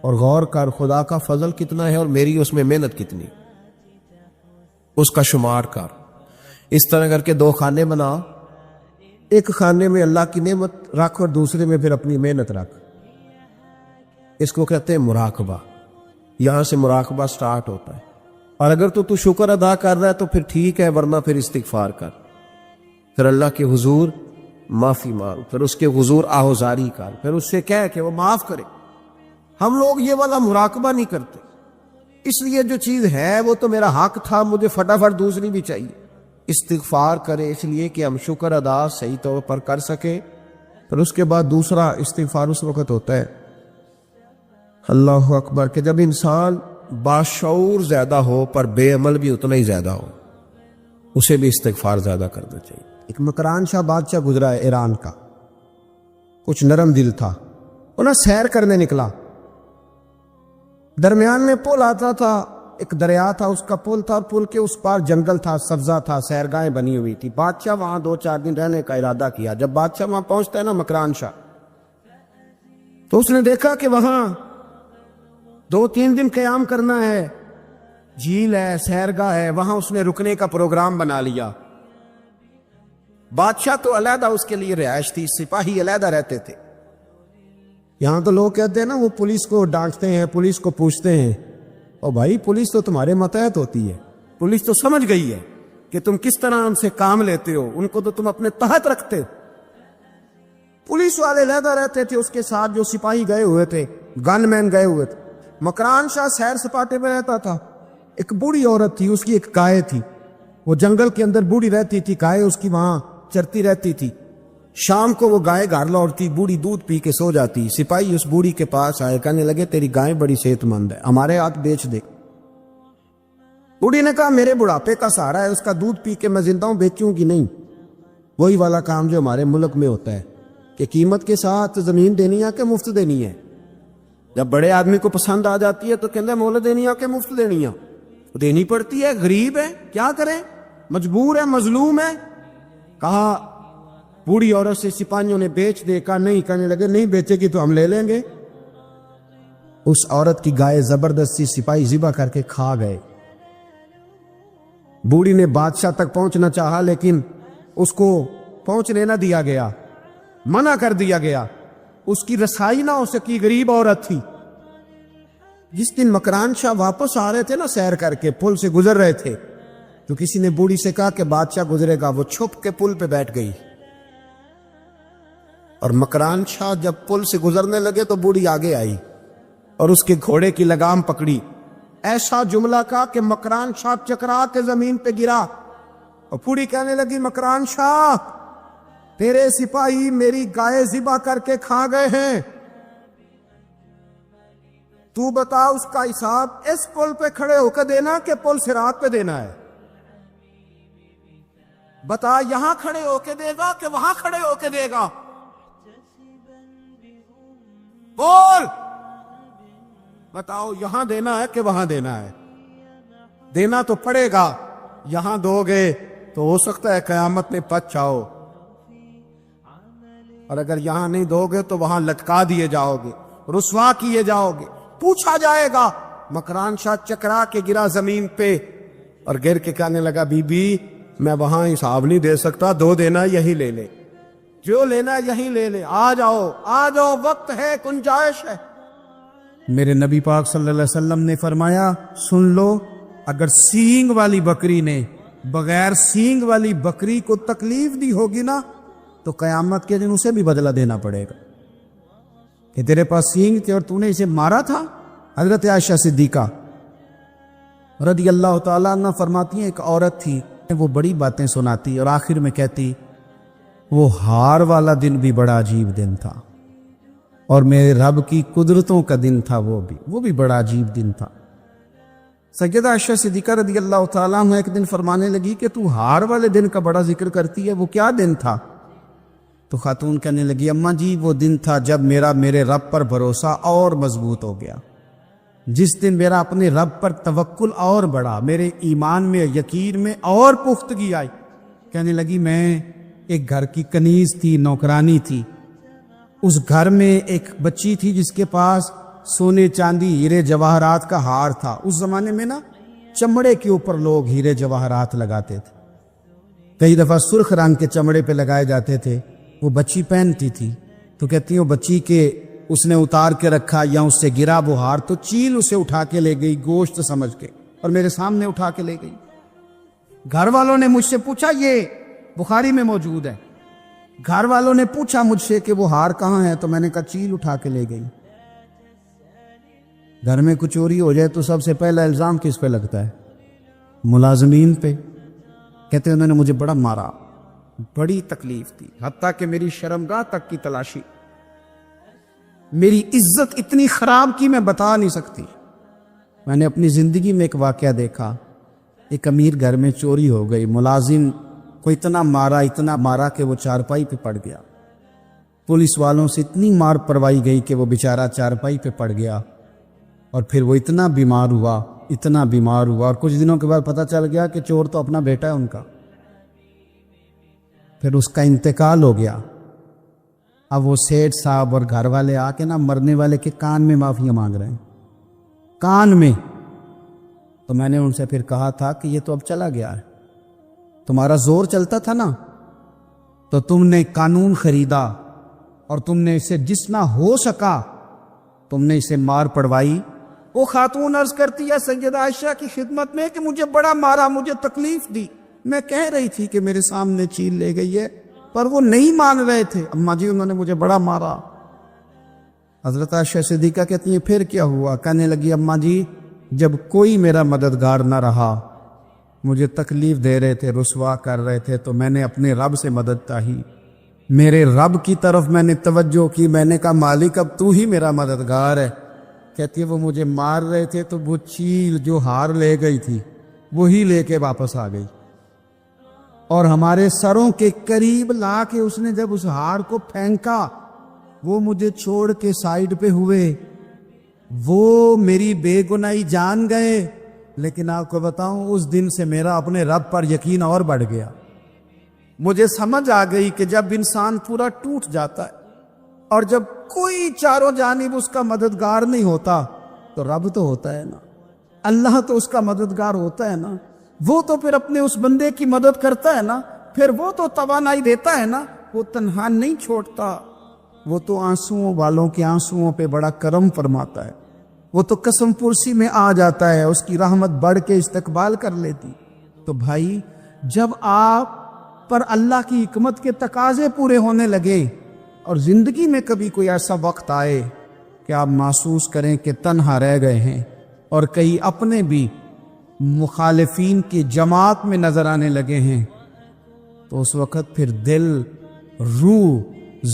اور غور کر، خدا کا فضل کتنا ہے اور میری اس میں محنت کتنی، اس کا شمار کر۔ اس طرح کر کے دو خانے بنا، ایک خانے میں اللہ کی نعمت رکھ اور دوسرے میں پھر اپنی محنت رکھ۔ اس کو کہتے ہیں مراقبہ۔ یہاں سے مراقبہ سٹارٹ ہوتا ہے۔ اور اگر تو شکر ادا کر رہا ہے تو پھر ٹھیک ہے، ورنہ پھر استغفار کر، پھر اللہ کے حضور معافی مانگ، پھر اس کے حضور آہوزاری کر، پھر اس سے کہہ کہ وہ معاف کرے۔ ہم لوگ یہ والا مراقبہ نہیں کرتے، اس لیے جو چیز ہے وہ تو میرا حق تھا، مجھے فٹافٹ دوسری بھی چاہیے۔ استغفار کرے اس لیے کہ ہم شکر ادا صحیح طور پر کر سکیں۔ پھر اس کے بعد دوسرا استغفار اس وقت ہوتا ہے اللہ اکبر، کہ جب انسان باشعور زیادہ ہو پر بے عمل بھی اتنا ہی زیادہ ہو، اسے بھی استغفار زیادہ کرنا چاہیے۔ ایک مکران شاہ بادشاہ گزرا ہے ایران کا، کچھ نرم دل تھا، وہ سیر کرنے نکلا، درمیان میں پل آتا تھا، ایک دریا تھا، اس کا پل تھا، اور پل کے اس پار جنگل تھا، سبزہ تھا، سیرگاہیں بنی ہوئی تھی۔ بادشاہ وہاں 2-4 دن رہنے کا ارادہ کیا۔ جب بادشاہ وہاں پہنچتا ہے نا مکران شاہ، تو اس نے دیکھا کہ وہاں 2-3 دن قیام کرنا ہے، جھیل ہے، سیرگاہ ہے، وہاں اس نے رکنے کا پروگرام بنا لیا۔ بادشاہ تو علیحدہ اس کے لیے رہائش تھی، سپاہی علیحدہ رہتے تھے۔ یہاں تو لوگ کہتے ہیں نا وہ پولیس کو ڈانٹتے ہیں، پولیس کو پوچھتے ہیں، او بھائی پولیس تو تمہارے ماتحت ہوتی ہے، پولیس تو سمجھ گئی ہے کہ تم کس طرح ان سے کام لیتے ہو، ان کو تو تم اپنے تحت رکھتے ہو۔ پولیس والے علیحدہ رہتے تھے، اس کے ساتھ جو سپاہی گئے ہوئے تھے، گن مین گئے ہوئے تھے۔ مکران شاہ سیر سپاٹے میں رہتا تھا۔ ایک بوڑھی عورت تھی، اس کی ایک گائے تھی، وہ جنگل کے اندر بوڑھی رہتی تھی، گائے اس کی وہاں چرتی رہتی تھی۔ شام کو وہ گائے گھر لوٹتی، بوڑھی دودھ پی کے سو جاتی۔ سپاہی اس بوڑھی کے پاس آئے، کہنے لگے تیری گائے بڑی صحت مند ہے، ہمارے ہاتھ بیچ دے۔ بوڑھی نے کہا میرے بڑھاپے کا سہارا ہے، اس کا دودھ پی کے میں زندہ ہوں، بیچوں گی نہیں۔ وہی والا کام جو ہمارے ملک میں ہوتا ہے کہ قیمت کے ساتھ زمین دینی ہے کہ مفت دینی ہے۔ جب بڑے آدمی کو پسند آ جاتی ہے تو کہتے ہیں مول دینی ہے کہ مفت دینی ہے، دینی پڑتی ہے، غریب ہے، کیا کریں، مجبور ہے، مظلوم ہے۔ کہا بوڑھی عورت سے سپاہیوں نے بیچ دے، کہا نہیں، کہنے لگے نہیں بیچے گی تو ہم لے لیں گے۔ اس عورت کی گائے زبردستی سپاہی ذبح کر کے کھا گئے۔ بوڑھی نے بادشاہ تک پہنچنا چاہا لیکن اس کو پہنچنے نہ دیا گیا، منع کر دیا گیا، اس کی رسائی نہ ہو سکی، غریب عورت تھی۔ جس دن مکران شاہ واپس آ رہے تھے نا، سیر کر کے پل سے گزر رہے تھے، تو کسی نے بوڑھی سے کہا کہ بادشاہ گزرے گا، وہ چھپ کے پل پہ بیٹھ گئی۔ اور مکران شاہ جب پل سے گزرنے لگے تو بوڑھی آگے آئی اور اس کے گھوڑے کی لگام پکڑی، ایسا جملہ کہا کہ مکران شاہ چکرا کے زمین پہ گرا۔ اور بوڑھی کہنے لگی مکران شاہ تیرے سپاہی میری گائے ذبح کر کے کھا گئے ہیں، تو بتا اس کا حساب اس پل پہ کھڑے ہو کے دینا کہ پل صراط پہ دینا ہے؟ بتا یہاں کھڑے ہو کے دے گا کہ وہاں کھڑے ہو کے دے گا؟ بول، بتاؤ یہاں دینا ہے کہ وہاں دینا ہے؟ دینا تو پڑے گا، یہاں دو گے تو ہو سکتا ہے قیامت میں پچ آؤ۔ اور اگر یہاں نہیں دو گے تو وہاں لٹکا دیے جاؤ گے، رسوا کیے جاؤ گے، پوچھا جائے گا۔ مکران شاہ چکرا کے گرا زمین پہ اور گر کے کہنے لگا بی بی میں وہاں حساب نہیں دے سکتا، دو دینا یہی لے لے، جو لینا یہی لے لے، آ جاؤ وقت ہے، گنجائش ہے۔ میرے نبی پاک صلی اللہ علیہ وسلم نے فرمایا سن لو، اگر سینگ والی بکری نے بغیر سینگ والی بکری کو تکلیف دی ہوگی نا تو قیامت کے دن اسے بھی بدلہ دینا پڑے گا کہ تیرے پاس سینگ تھے اور تو نے اسے مارا تھا۔ حضرت عائشہ صدیقہ رضی اللہ تعالیٰ عنہ فرماتی ہیں ایک عورت تھی، وہ بڑی باتیں سناتی اور آخر میں کہتی وہ ہار والا دن بھی بڑا عجیب دن تھا اور میرے رب کی قدرتوں کا دن تھا، وہ بھی بڑا عجیب دن تھا۔ سیدہ عائشہ صدیقہ رضی اللہ تعالیٰ عنہ ایک دن فرمانے لگی کہ تو ہار والے دن کا بڑا ذکر کرتی ہے، وہ کیا دن تھا؟ تو خاتون کہنے لگی اماں جی وہ دن تھا جب میرے رب پر بھروسہ اور مضبوط ہو گیا، جس دن میرا اپنے رب پر توکل اور بڑھا، میرے ایمان میں یقین میں اور پختگی آئی۔ کہنے لگی میں ایک گھر کی کنیز تھی، نوکرانی تھی، اس گھر میں ایک بچی تھی جس کے پاس سونے چاندی ہیرے جواہرات کا ہار تھا۔ اس زمانے میں نا چمڑے کے اوپر لوگ ہیرے جواہرات لگاتے تھے، کئی دفعہ سرخ رنگ کے چمڑے پہ لگائے جاتے تھے، وہ بچی پہنتی تھی تو کہتی ہیں بچی کے اس نے اتار کے رکھا یا اس سے گرا وہ ہار تو چیل اسے اٹھا کے لے گئی گوشت سمجھ کے اور میرے سامنے اٹھا کے لے گئی۔ گھر والوں نے مجھ سے پوچھا، یہ بخاری میں موجود ہے، گھر والوں نے پوچھا مجھ سے کہ وہ ہار کہاں ہے تو میں نے کہا چیل اٹھا کے لے گئی۔ گھر میں کچھ چوری ہو جائے تو سب سے پہلا الزام کس پہ لگتا ہے؟ ملازمین پہ۔ کہتے ہیں انہوں نے مجھے بڑا مارا، بڑی تکلیف تھی، حتیٰ کہ میری شرمگاہ تک کی تلاشی، میری عزت اتنی خراب کی میں بتا نہیں سکتی۔ میں نے اپنی زندگی میں ایک واقعہ دیکھا، ایک امیر گھر میں چوری ہو گئی، ملازم کو اتنا مارا کہ وہ چارپائی پہ پڑ گیا، پولیس والوں سے اتنی مار پروائی گئی کہ وہ بیچارہ چارپائی پہ پڑ گیا، اور پھر وہ اتنا بیمار ہوا اور کچھ دنوں کے بعد پتہ چل گیا کہ چور تو اپنا بیٹا ہے ان کا، پھر اس کا انتقال ہو گیا۔ اب وہ سیٹھ صاحب اور گھر والے آ کے نا مرنے والے کے کان میں معافی مانگ رہے ہیں، کان میں۔ تو میں نے ان سے پھر کہا تھا کہ یہ تو اب چلا گیا ہے، تمہارا زور چلتا تھا نا تو تم نے قانون خریدا اور تم نے اسے جتنا ہو سکا تم نے اسے مار پڑوائی۔ وہ خاتون عرض کرتی ہے سیدہ عائشہ کی خدمت میں کہ مجھے بڑا مارا، مجھے تکلیف دی، میں کہہ رہی تھی کہ میرے سامنے چیل لے گئی ہے پر وہ نہیں مان رہے تھے، اماں جی انہوں نے مجھے بڑا مارا۔ حضرت عائشہ صدیقہ کہتی ہیں پھر کیا ہوا؟ کہنے لگی اماں جی جب کوئی میرا مددگار نہ رہا، مجھے تکلیف دے رہے تھے، رسوا کر رہے تھے، تو میں نے اپنے رب سے مدد چاہی، میرے رب کی طرف میں نے توجہ کی، میں نے کہا مالک اب تو ہی میرا مددگار ہے۔ کہتی ہے وہ مجھے مار رہے تھے تو وہ چیل جو ہار لے گئی تھی وہی لے کے واپس آ گئی، اور ہمارے سروں کے قریب لا کے اس نے جب اس ہار کو پھینکا وہ مجھے چھوڑ کے سائیڈ پہ ہوئے، وہ میری بے گناہی جان گئے، لیکن آپ کو بتاؤں اس دن سے میرا اپنے رب پر یقین اور بڑھ گیا۔ مجھے سمجھ آ گئی کہ جب انسان پورا ٹوٹ جاتا ہے اور جب کوئی چاروں جانب اس کا مددگار نہیں ہوتا تو رب تو ہوتا ہے نا، اللہ تو اس کا مددگار ہوتا ہے نا، وہ تو پھر اپنے اس بندے کی مدد کرتا ہے نا، پھر وہ تو توانائی دیتا ہے نا، وہ تنہا نہیں چھوڑتا، وہ تو آنسوؤں والوں کے آنسوؤں پہ بڑا کرم فرماتا ہے، وہ تو قسم پرسی میں آ جاتا ہے، اس کی رحمت بڑھ کے استقبال کر لیتی۔ تو بھائی جب آپ پر اللہ کی حکمت کے تقاضے پورے ہونے لگے اور زندگی میں کبھی کوئی ایسا وقت آئے کہ آپ محسوس کریں کہ تنہا رہ گئے ہیں اور کئی اپنے بھی مخالفین کی جماعت میں نظر آنے لگے ہیں، تو اس وقت پھر دل، روح،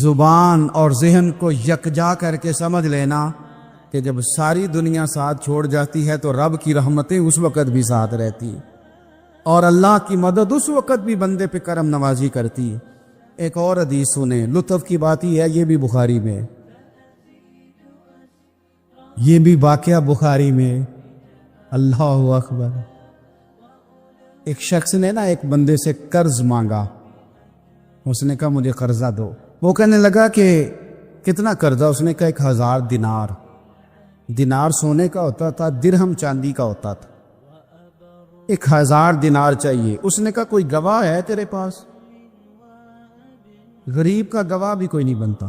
زبان اور ذہن کو یکجا کر کے سمجھ لینا کہ جب ساری دنیا ساتھ چھوڑ جاتی ہے تو رب کی رحمتیں اس وقت بھی ساتھ رہتی ہیں، اور اللہ کی مدد اس وقت بھی بندے پہ کرم نوازی کرتی ہے۔ ایک اور حدیث سنیں، لطف کی بات ہی ہے، یہ بھی بخاری میں ہے، یہ بھی واقعہ بخاری میں ہے۔ اللہ اکبر۔ ایک شخص نے نا ایک بندے سے قرض مانگا، اس نے کہا مجھے قرضہ دو، وہ کہنے لگا کہ کتنا قرضہ؟ اس نے کہا 1000 دینار۔ دینار سونے کا ہوتا تھا، درہم چاندی کا ہوتا تھا۔ 1000 دینار چاہیے۔ اس نے کہا کوئی گواہ ہے تیرے پاس؟ غریب کا گواہ بھی کوئی نہیں بنتا۔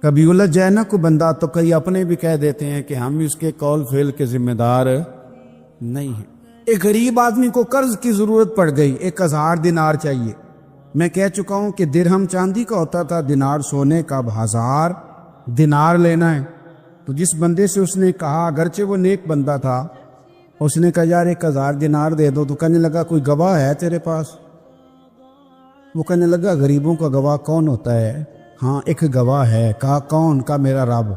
کبھی الجھ جائے نا کوئی بندہ تو کئی اپنے بھی کہہ دیتے ہیں کہ ہم اس کے قول فعل کے ذمہ دار نہیں ہیں۔ ایک غریب آدمی کو قرض کی ضرورت پڑ گئی، 1000 دینار چاہیے۔ میں کہہ چکا ہوں کہ درہم چاندی کا ہوتا تھا، دینار سونے کا۔ اب 1000 دینار لینا ہے تو جس بندے سے اس نے کہا، اگرچہ وہ نیک بندہ تھا، اس نے کہا یار 1000 دینار دے دو، تو کہنے لگا کوئی گواہ ہے تیرے پاس؟ وہ کہنے لگا غریبوں کا گواہ کون ہوتا ہے؟ ہاں ایک گواہ ہے۔ کہا کون؟ کہا میرا رب،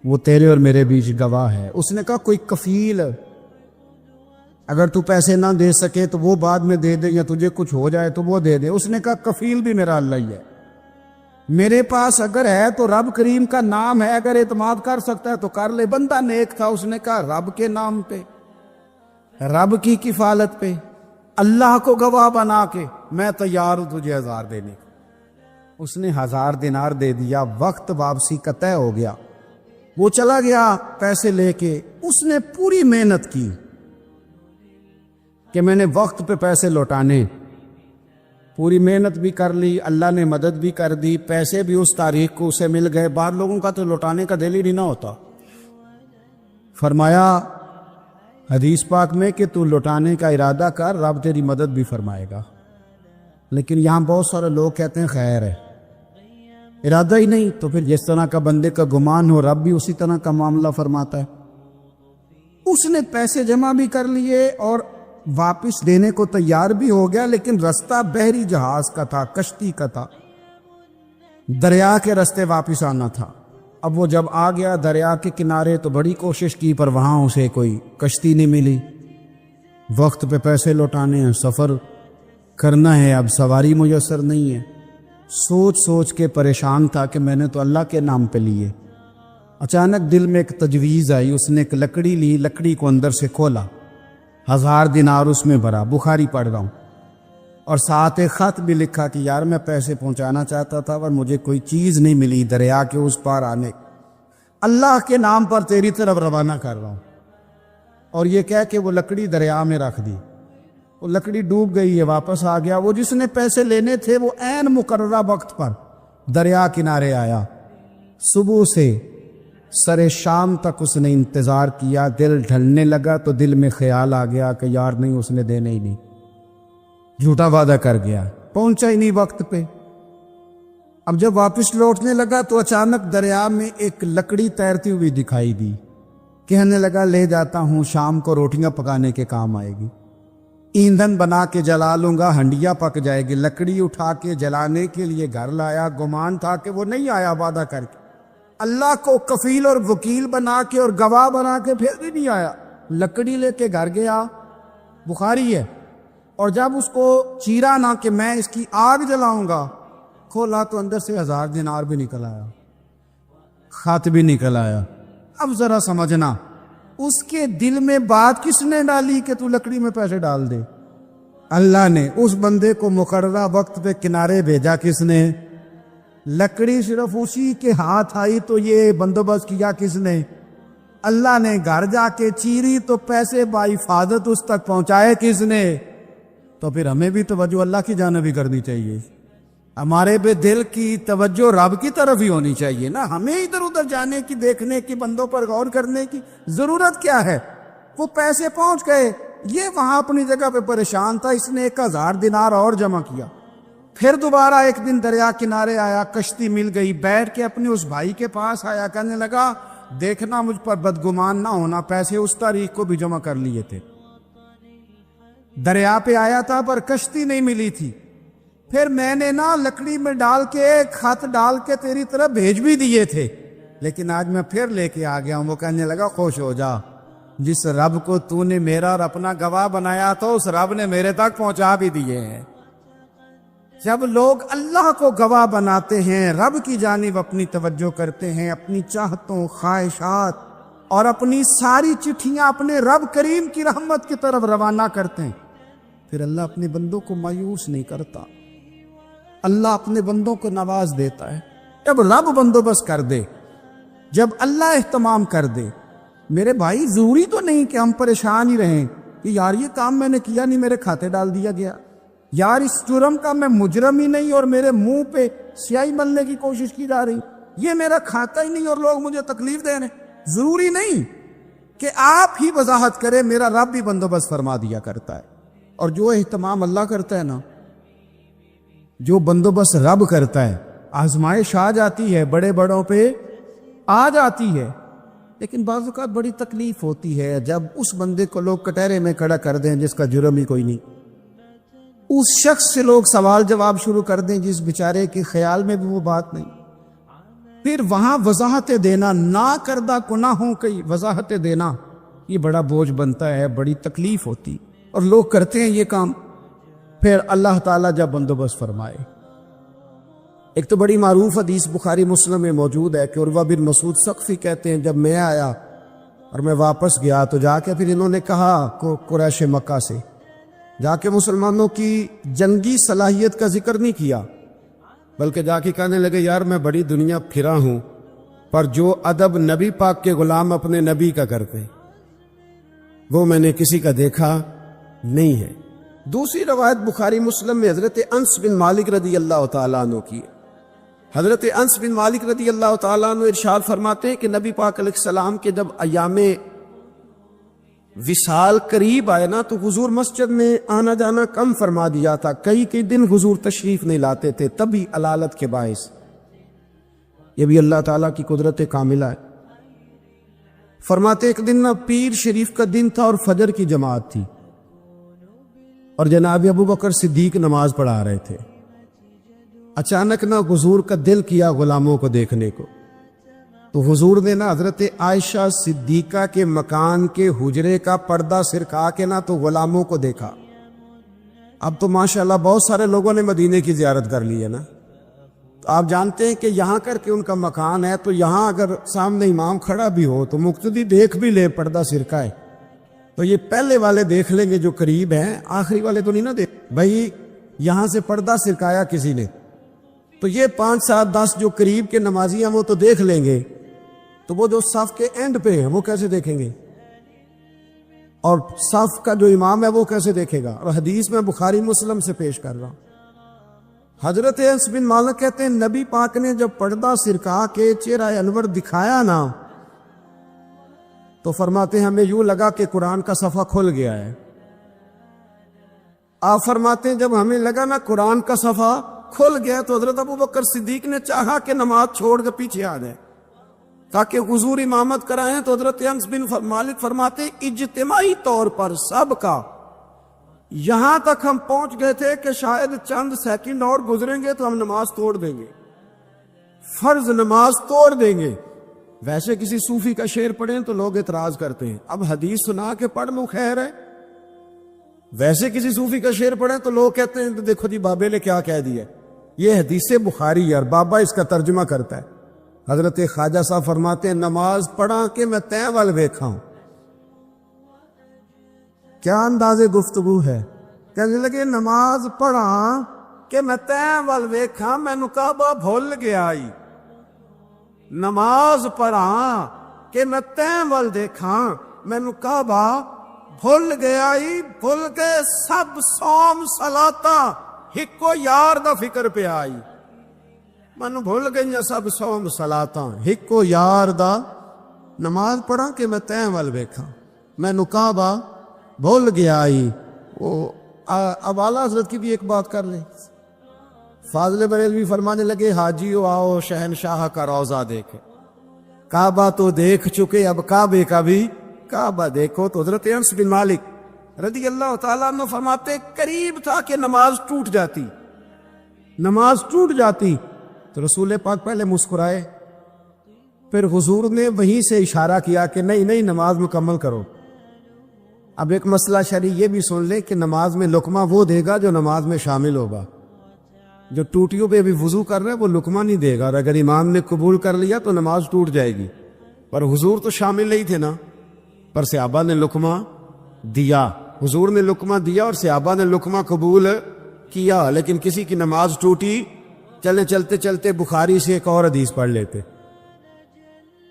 وہ تیرے اور میرے بیچ گواہ ہے۔ اس نے کہا کوئی کفیل، اگر تو پیسے نہ دے سکے تو وہ بعد میں دے دے، یا تجھے کچھ ہو جائے تو وہ دے دے۔ اس نے کہا کفیل بھی میرا اللہ ہی ہے، میرے پاس اگر ہے تو رب کریم کا نام ہے، اگر اعتماد کر سکتا ہے تو کر لے۔ بندہ نیک تھا، اس نے کہا رب کے نام پہ، رب کی کفالت پہ، اللہ کو گواہ بنا کے میں تیار ہوں تجھے 1000 دینے کا۔ اس نے 1000 دینار دے دیا۔ وقت واپسی کا طے ہو گیا، وہ چلا گیا پیسے لے کے۔ اس نے پوری محنت کی کہ میں نے وقت پہ پیسے لوٹانے، پوری محنت بھی کر لی، اللہ نے مدد بھی کر دی، پیسے بھی اس تاریخ کو اسے مل گئے۔ بعض لوگوں کا تو لوٹانے کا دل ہی نہیں نہ ہوتا۔ فرمایا حدیث پاک میں کہ تو لوٹانے کا ارادہ کر، رب تیری مدد بھی فرمائے گا۔ لیکن یہاں بہت سارے لوگ کہتے ہیں خیر ہے، ارادہ ہی نہیں، تو پھر جس طرح کا بندے کا گمان ہو رب بھی اسی طرح کا معاملہ فرماتا ہے۔ اس نے پیسے جمع بھی کر لیے اور واپس دینے کو تیار بھی ہو گیا، لیکن رستہ بحری جہاز کا تھا، کشتی کا تھا، دریا کے رستے واپس آنا تھا۔ اب وہ جب آ گیا دریا کے کنارے تو بڑی کوشش کی، پر وہاں اسے کوئی کشتی نہیں ملی۔ وقت پہ پیسے لوٹانے ہیں، سفر کرنا ہے، اب سواری میسر نہیں ہے۔ سوچ سوچ کے پریشان تھا کہ میں نے تو اللہ کے نام پہ لیے۔ اچانک دل میں ایک تجویز آئی، اس نے ایک لکڑی لی، لکڑی کو اندر سے کھولا، 1000 دینار اس میں بھرا، بخاری پڑھ رہا ہوں، اور ساتھ ایک خط بھی لکھا کہ یار میں پیسے پہنچانا چاہتا تھا پر مجھے کوئی چیز نہیں ملی دریا کے اس پار آنے، اللہ کے نام پر تیری طرف روانہ کر رہا ہوں۔ اور یہ کہہ کہ وہ لکڑی دریا میں رکھ دی، وہ لکڑی ڈوب گئی ہے، واپس آ گیا۔ وہ جس نے پیسے لینے تھے وہ عین مقررہ وقت پر دریا کنارے آیا۔ صبح سے سر شام تک اس نے انتظار کیا، دل ڈھلنے لگا تو دل میں خیال آ گیا کہ یار نہیں، اس نے دینے ہی نہیں، جھوٹا وعدہ کر گیا، پہنچا ہی نہیں وقت پہ۔ اب جب واپس لوٹنے لگا تو اچانک دریا میں ایک لکڑی تیرتی ہوئی دکھائی دی، کہنے لگا لے جاتا ہوں، شام کو روٹیاں پکانے کے کام آئے گی، ایندھن بنا کے جلا لوں گا، ہنڈیا پک جائے گی۔ لکڑی اٹھا کے جلانے کے لیے گھر لایا، گمان تھا کہ وہ نہیں آیا وعدہ کر کے، اللہ کو کفیل اور وکیل بنا کے اور گواہ بنا کے پھر بھی نہیں آیا۔ لکڑی لے کے گھر گیا، بخاری ہے، اور جب اس کو چیرا نہ کہ میں اس کی آگ جلاؤں گا، کھولا تو اندر سے 1000 دینار بھی نکل آیا، خط بھی نکل آیا۔ اب ذرا سمجھنا، اس کے دل میں بات کس نے ڈالی کہ تو لکڑی میں پیسے ڈال دے؟ اللہ نے۔ اس بندے کو مقررہ وقت پہ کنارے بھیجا کس نے؟ لکڑی صرف اسی کے ہاتھ آئی تو یہ بندوبست کیا کس نے؟ اللہ نے۔ گھر جا کے چیری تو پیسے بحفاظت اس تک پہنچائے کس نے؟ تو پھر ہمیں بھی توجہ اللہ کی جانب ہی کرنی چاہیے، ہمارے بے دل کی توجہ رب کی طرف ہی ہونی چاہیے نا، ہمیں ادھر ادھر جانے کی، دیکھنے کی، بندوں پر غور کرنے کی ضرورت کیا ہے؟ وہ پیسے پہنچ گئے، یہ وہاں اپنی جگہ پہ پریشان تھا، اس نے 1000 دینار اور جمع کیا۔ پھر دوبارہ ایک دن دریا کنارے آیا، کشتی مل گئی، بیٹھ کے اپنے اس بھائی کے پاس آیا، کہنے لگا دیکھنا مجھ پر بدگمان نہ ہونا، پیسے اس تاریخ کو بھی جمع کر لیے تھے، دریا پہ آیا تھا پر کشتی نہیں ملی تھی، پھر میں نے نا لکڑی میں ڈال کے خط ڈال کے تیری طرف بھیج بھی دیے تھے، لیکن آج میں پھر لے کے آ گیا ہوں۔ وہ کہنے لگا خوش ہو جا، جس رب کو تو نے میرا اور اپنا گواہ بنایا تو اس رب نے میرے تک پہنچا بھی دیے ہیں۔ جب لوگ اللہ کو گواہ بناتے ہیں، رب کی جانب اپنی توجہ کرتے ہیں، اپنی چاہتوں، خواہشات اور اپنی ساری چٹھیاں اپنے رب کریم کی رحمت کی طرف روانہ کرتے ہیں، پھر اللہ اپنے بندوں کو مایوس نہیں کرتا۔ اللہ اپنے بندوں کو نواز دیتا ہے جب رب بندوبست کر دے، جب اللہ اہتمام کر دے۔ میرے بھائی ضروری تو نہیں کہ ہم پریشان ہی رہیں کہ یار یہ کام میں نے کیا نہیں، میرے کھاتے ڈال دیا گیا، یار اس جرم کا میں مجرم ہی نہیں اور میرے منہ پہ سیاہی ملنے کی کوشش کی جا رہی، یہ میرا کھاتا ہی نہیں اور لوگ مجھے تکلیف دے رہے ہیں۔ ضروری نہیں کہ آپ ہی وضاحت کریں، میرا رب بھی بندوبست فرما دیا کرتا ہے۔ اور جو اہتمام اللہ کرتا ہے نا، جو بندوبست رب کرتا ہے، آزمائش آ جاتی ہے، بڑے بڑوں پہ آ جاتی ہے، لیکن بعض اوقات بڑی تکلیف ہوتی ہے جب اس بندے کو لوگ کٹہرے میں کھڑا کر دیں جس کا جرم ہی کوئی نہیں، اس شخص سے لوگ سوال جواب شروع کر دیں جس بیچارے کے خیال میں بھی وہ بات نہیں، پھر وہاں وضاحتیں دینا، نہ کردہ گناہوں کی وضاحتیں دینا، یہ بڑا بوجھ بنتا ہے، بڑی تکلیف ہوتی، اور لوگ کرتے ہیں یہ کام۔ پھر اللہ تعالیٰ جب بندوبست فرمائے، ایک تو بڑی معروف حدیث بخاری مسلم میں موجود ہے کہ عروہ بن مسعود ثقفی کہتے ہیں جب میں آیا اور میں واپس گیا تو جا کے پھر انہوں نے کہا قریش مکہ سے جا کے مسلمانوں کی جنگی صلاحیت کا ذکر نہیں کیا، بلکہ جا کے کہنے لگے یار میں بڑی دنیا پھرا ہوں، پر جو ادب نبی پاک کے غلام اپنے نبی کا کرتے وہ میں نے کسی کا دیکھا نہیں ہے۔ دوسری روایت بخاری مسلم میں حضرت انس بن مالک رضی اللہ تعالیٰ عنہ کی ہے۔ حضرت انس بن مالک رضی اللہ تعالیٰ عنہ ارشاد فرماتے ہیں کہ نبی پاک علیہ السلام کے جب ایام وصال قریب آئے نا تو حضور مسجد میں آنا جانا کم فرما دیا تھا، کئی دن حضور تشریف نہیں لاتے تھے، تبھی علالت کے باعث۔ یہ بھی اللہ تعالیٰ کی قدرت کاملہ ہے۔ فرماتے ایک دن نا پیر شریف کا دن تھا اور فجر کی جماعت تھی، اور جناب ابو بکر صدیق نماز پڑھا رہے تھے۔ اچانک نا حضور کا دل کیا غلاموں کو دیکھنے کو، تو حضور نے نا حضرت عائشہ صدیقہ کے مکان کے حجرے کا پردہ سرکا کے نا تو غلاموں کو دیکھا۔ اب تو ماشاءاللہ بہت سارے لوگوں نے مدینے کی زیارت کر لی ہے نا، تو آپ جانتے ہیں کہ یہاں کر کے ان کا مکان ہے، تو یہاں اگر سامنے امام کھڑا بھی ہو تو مقتدی دیکھ بھی لے پردہ سرکائے، تو یہ پہلے والے دیکھ لیں گے جو قریب ہیں، آخری والے تو نہیں نا دیکھ بھائی یہاں سے پردہ سرکایا کسی نے، تو یہ 5 7 10 جو قریب کے نمازی ہیں وہ تو دیکھ لیں گے، تو وہ جو صف کے اینڈ پہ ہیں وہ کیسے دیکھیں گے، اور صف کا جو امام ہے وہ کیسے دیکھے گا؟ اور حدیث میں بخاری مسلم سے پیش کر رہا ہوں، حضرت انس بن مالک کہتے ہیں نبی پاک نے جب پردہ سرکا کے چہرہ انور دکھایا نا تو فرماتے ہیں ہمیں یوں لگا کہ قرآن کا صفحہ کھل گیا ہے۔ آپ فرماتے ہیں جب ہمیں لگا نا قرآن کا صفحہ کھل گیا تو حضرت ابو بکر صدیق نے چاہا کہ نماز چھوڑ کے پیچھے آ جائے تاکہ حضور امامت کرائیں، تو حضرت انس بن مالک فرماتے ہیں اجتماعی طور پر سب کا یہاں تک ہم پہنچ گئے تھے کہ شاید چند سیکنڈ اور گزریں گے تو ہم نماز توڑ دیں گے، فرض نماز توڑ دیں گے۔ ویسے کسی صوفی کا شعر پڑھیں تو لوگ اعتراض کرتے ہیں، اب حدیث سنا کے پڑھ لو خیر ہے، ویسے کسی صوفی کا شعر پڑھیں تو لوگ کہتے ہیں دیکھو جی بابے نے کیا کہہ دیا، یہ حدیث بخاری ہے اور بابا اس کا ترجمہ کرتا ہے۔ حضرت خواجہ صاحب فرماتے ہیں نماز پڑھا کہ میں تیں وال ویکھا ہوں، کیا انداز گفتگو ہے، کہنے لگے نماز پڑھا کہ میں تیں وال ویکھا مینوں کعبہ بھول گیا آئی، نماز پڑھا کہ میں تیں وال دیکھا مینوں کعبہ بھول گیا آئی، بھول گئے سب صوم صلاتا ہکو یار دا فکر پہ آئی، مینوں بھول گئی سب صوم صلاتا ہکو یار دا، نماز پڑھا کہ میں تیں وال ویکھا مینوں کعبہ بھول گیا آئی۔ وہ اب اعلیٰ حضرت کی بھی ایک بات کر لیں، فاضل بریلوی فرمانے لگے حاجیو آؤ شہنشاہ کا روضہ دیکھے، کعبہ تو دیکھ چکے اب کعبے کا بھی کعبہ دیکھو۔ تو حضرت انس بن مالک رضی اللہ تعالیٰ عنہ فرماتے قریب تھا کہ نماز ٹوٹ جاتی، نماز ٹوٹ جاتی تو رسول پاک پہلے مسکرائے، پھر حضور نے وہیں سے اشارہ کیا کہ نہیں نماز مکمل کرو۔ اب ایک مسئلہ شرعی یہ بھی سن لیں کہ نماز میں لقمہ وہ دے گا جو نماز میں شامل ہوگا، جو ٹوٹیوں پہ بھی وضو کر رہے ہیں وہ لقمہ نہیں دے گا، اور اگر امام نے قبول کر لیا تو نماز ٹوٹ جائے گی، پر حضور تو شامل نہیں تھے نا، پر صحابہ نے لقمہ دیا، حضور نے لقمہ دیا اور صحابہ نے لقمہ قبول کیا، لیکن کسی کی نماز ٹوٹی چلے چلتے چلتے بخاری سے ایک اور حدیث پڑھ لیتے.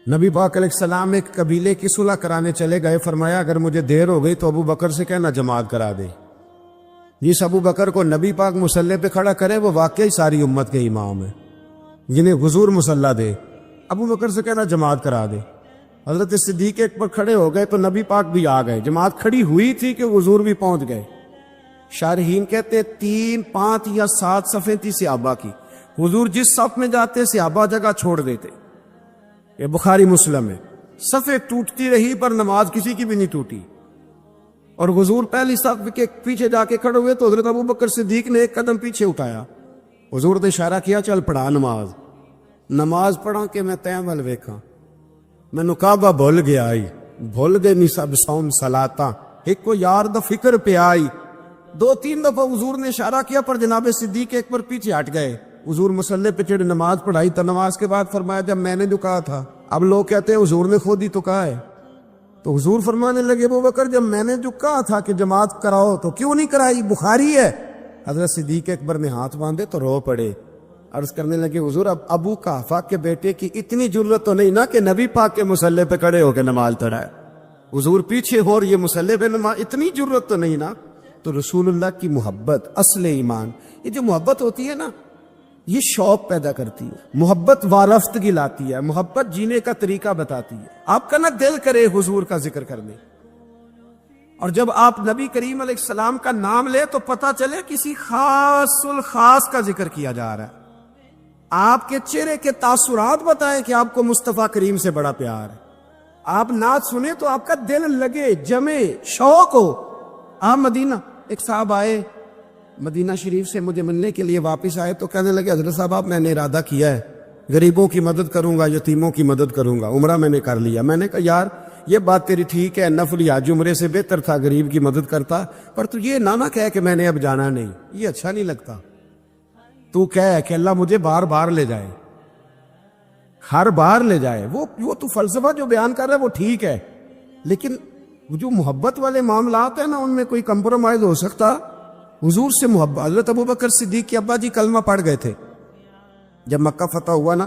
نبی پاک علیہ السلام ایک قبیلے کی صلح کرانے چلے گئے. فرمایا اگر مجھے دیر ہو گئی تو ابو بکر سے کہنا جماعت کرا دے. جس ابو بکر کو نبی پاک مصلی پہ کھڑا کرے وہ واقعی ساری امت کے امام ہے، جنہیں حضور مصلی دے. ابو بکر سے کہنا جماعت کرا دے. حضرت صدیق ایک پر کھڑے ہو گئے تو نبی پاک بھی آ گئے. جماعت کھڑی ہوئی تھی کہ حضور بھی پہنچ گئے. شارحین کہتے 3 5 یا 7 صفیں تھی صحابہ کی. حضور جس صف میں جاتے صحابہ جگہ چھوڑ دیتے. یہ بخاری مسلم ہے. صفیں ٹوٹتی رہی پر نماز کسی کی بھی نہیں ٹوٹی. اور حضور پہلی صف کے پیچھے جا کے کھڑے ہوئے تو حضرت ابو بکر صدیق نے ایک قدم پیچھے اٹھایا. حضور نے اشارہ کیا چل پڑھا نماز. نماز پڑھا کہ میں تیمل ویکھاں مینو کعبہ بھول گیا آئی بھول گئے نہیں سب سوم سلاتا ایک کو یار دا فکر پہ آئی. 2-3 دفعہ حضور نے اشارہ کیا پر جناب صدیق ایک پر پیچھے ہٹ گئے. حضور مصلی پہ چڑھ نماز پڑھائی تو نماز کے بعد فرمایا جب میں نے جو کہا تھا. اب لوگ کہتے ہیں حضور نے خود ہی تو کہا ہے. تو حضور فرمانے لگے ابو بکر جب میں نے جو کہا تھا کہ جماعت کراؤ تو کیوں نہیں کرائی؟ بخاری ہے. حضرت صدیق اکبر نے ہاتھ باندھے تو رو پڑے. عرض کرنے لگے حضور اب ابو قحافہ کے بیٹے کی اتنی ضرورت تو نہیں نا کہ نبی پاک کے مصلی پہ کھڑے ہو کے نماز پڑھائے. حضور پیچھے ہو اور یہ مصلی پہ نماز اتنی ضرورت تو نہیں نا. تو رسول اللہ کی محبت اصل ایمان. یہ جو محبت ہوتی ہے نا یہ شوق پیدا کرتی ہے. محبت وارفتگی لاتی ہے. محبت جینے کا طریقہ بتاتی ہے. آپ کا نہ دل کرے حضور کا ذکر کرنے. اور جب آپ نبی کریم علیہ السلام کا نام لے تو پتہ چلے کسی خاص الخاص کا ذکر کیا جا رہا ہے. آپ کے چہرے کے تاثرات بتائیں کہ آپ کو مصطفیٰ کریم سے بڑا پیار ہے. آپ نعت سنیں تو آپ کا دل لگے جمے شوق ہو. آپ مدینہ ایک صاحب آئے مدینہ شریف سے مجھے ملنے کے لیے واپس آئے تو کہنے لگے حضرت صاحب آپ میں نے ارادہ کیا ہے غریبوں کی مدد کروں گا یتیموں کی مدد کروں گا. عمرہ میں نے کر لیا. میں نے کہا یار یہ بات تیری ٹھیک ہے نفل حج عمرے سے بہتر تھا غریب کی مدد کرتا پر تو یہ نہ کہے کہ میں نے اب جانا نہیں. یہ اچھا نہیں لگتا. تو کہے کہ اللہ مجھے بار بار لے جائے ہر بار لے جائے. وہ تو فلسفہ جو بیان کر رہا ہے وہ ٹھیک ہے لیکن جو محبت والے معاملات ہیں نا ان میں کوئی کمپرومائز ہو سکتا؟ حضور سے محبت. حضرت ابو بکر صدیق کے ابا جی کلمہ پڑھ گئے تھے. جب مکہ فتح ہوا نا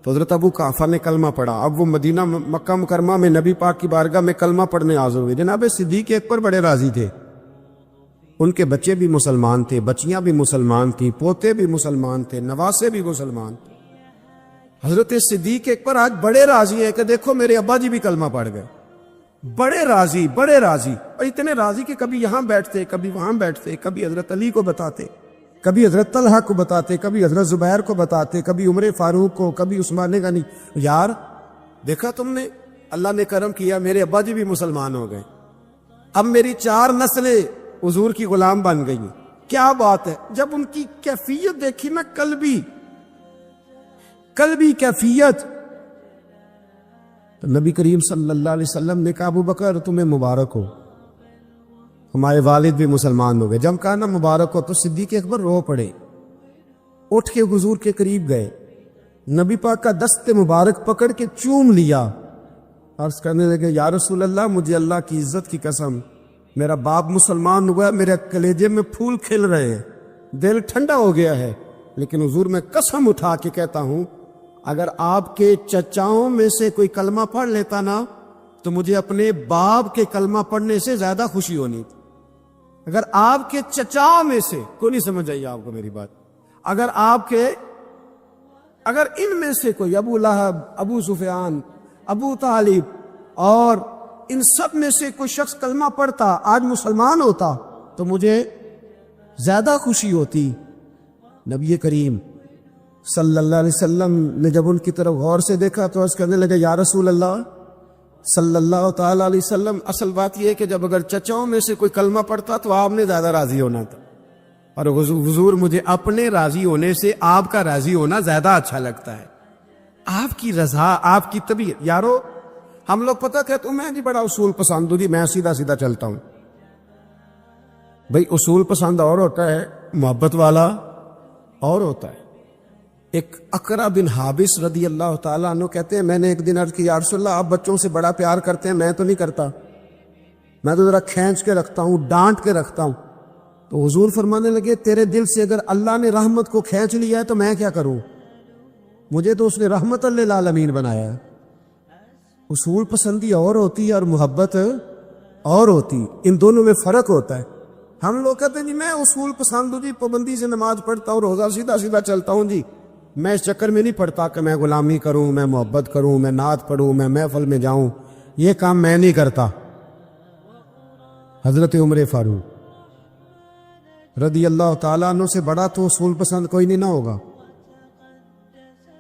تو حضرت ابو قحافہ نے کلمہ پڑھا. اب وہ مدینہ مکہ مکرمہ میں نبی پاک کی بارگاہ میں کلمہ پڑھنے حاضر ہوئے. جناب صدیق ایک پر بڑے راضی تھے. ان کے بچے بھی مسلمان تھے بچیاں بھی مسلمان تھیں پوتے بھی مسلمان تھے نواسے بھی مسلمان تھے. حضرت صدیق ایک پر آج بڑے راضی ہیں کہ دیکھو میرے ابا جی بھی کلمہ پڑھ گئے. بڑے راضی اور اتنے راضی کہ کبھی یہاں بیٹھتے کبھی وہاں بیٹھتے. کبھی حضرت علی کو بتاتے کبھی حضرت طلحہ کو بتاتے کبھی حضرت زبیر کو بتاتے کبھی عمر فاروق کو کبھی عثمان غنی. یار دیکھا تم نے اللہ نے کرم کیا میرے ابا جی بھی مسلمان ہو گئے. اب میری 4 نسلیں حضور کی غلام بن گئی. کیا بات ہے. جب ان کی کیفیت دیکھی نا قلبی کیفیت تو نبی کریم صلی اللہ علیہ وسلم نے کہا ابو بکر تمہیں مبارک ہو ہمارے والد بھی مسلمان ہو گئے. جب کہا نا مبارک ہو تو صدیق اکبر رو پڑے. اٹھ کے حضور کے قریب گئے نبی پاک کا دست مبارک پکڑ کے چوم لیا. عرض کرنے لگے یا رسول اللہ مجھے اللہ کی عزت کی قسم میرا باپ مسلمان ہوا ہے میرے کلیجے میں پھول کھل رہے ہیں دل ٹھنڈا ہو گیا ہے لیکن حضور میں قسم اٹھا کے کہتا ہوں اگر آپ کے چچاؤں میں سے کوئی کلمہ پڑھ لیتا نا تو مجھے اپنے باپ کے کلمہ پڑھنے سے زیادہ خوشی ہونی تھی. اگر آپ کے چچاؤں میں سے کوئی نہیں سمجھ آئی آپ کو میری بات. اگر ان میں سے کوئی ابو لہب ابو سفیان ابو طالب اور ان سب میں سے کوئی شخص کلمہ پڑھتا آج مسلمان ہوتا تو مجھے زیادہ خوشی ہوتی. نبی کریم صلی اللہ علیہ وسلم نے جب ان کی طرف غور سے دیکھا تو عرض کرنے لگے یا رسول اللہ صلی اللہ تعالی علیہ وسلم اصل بات یہ ہے کہ جب اگر چچاؤں میں سے کوئی کلمہ پڑھتا تو آپ نے زیادہ راضی ہونا تھا اور حضور مجھے اپنے راضی ہونے سے آپ کا راضی ہونا زیادہ اچھا لگتا ہے. آپ کی رضا آپ کی طبیعت. یارو ہم لوگ پتہ کہتے ہیں میں جی بڑا اصول پسند ہوں جی میں سیدھا سیدھا چلتا ہوں. بھئی اصول پسند اور ہوتا ہے محبت والا اور ہوتا ہے. ایک اقرا بن حابس رضی اللہ تعالیٰ عنہ کہتے ہیں میں نے ایک دن عرض کی یا رسول اللہ آپ بچوں سے بڑا پیار کرتے ہیں میں تو نہیں کرتا میں تو ذرا کھینچ کے رکھتا ہوں ڈانٹ کے رکھتا ہوں. تو حضور فرمانے لگے تیرے دل سے اگر اللہ نے رحمت کو کھینچ لیا ہے تو میں کیا کروں، مجھے تو اس نے رحمت للعالمین بنایا ہے۔ اصول پسندی اور ہوتی ہے اور محبت اور ہوتی، ان دونوں میں فرق ہوتا ہے۔ ہم لوگ کہتے ہیں جی میں اصول پسند ہوں، جی پابندی سے نماز پڑھتا ہوں، روزہ سیدھا سیدھا چلتا ہوں، جی میں اس چکر میں نہیں پڑھتا کہ میں غلامی کروں، میں محبت کروں، میں نعت پڑھوں، میں محفل میں جاؤں، یہ کام میں نہیں کرتا۔ حضرت عمر فاروق رضی اللہ تعالیٰ عنہ سے بڑا تو اصول پسند کوئی نہیں نہ ہوگا،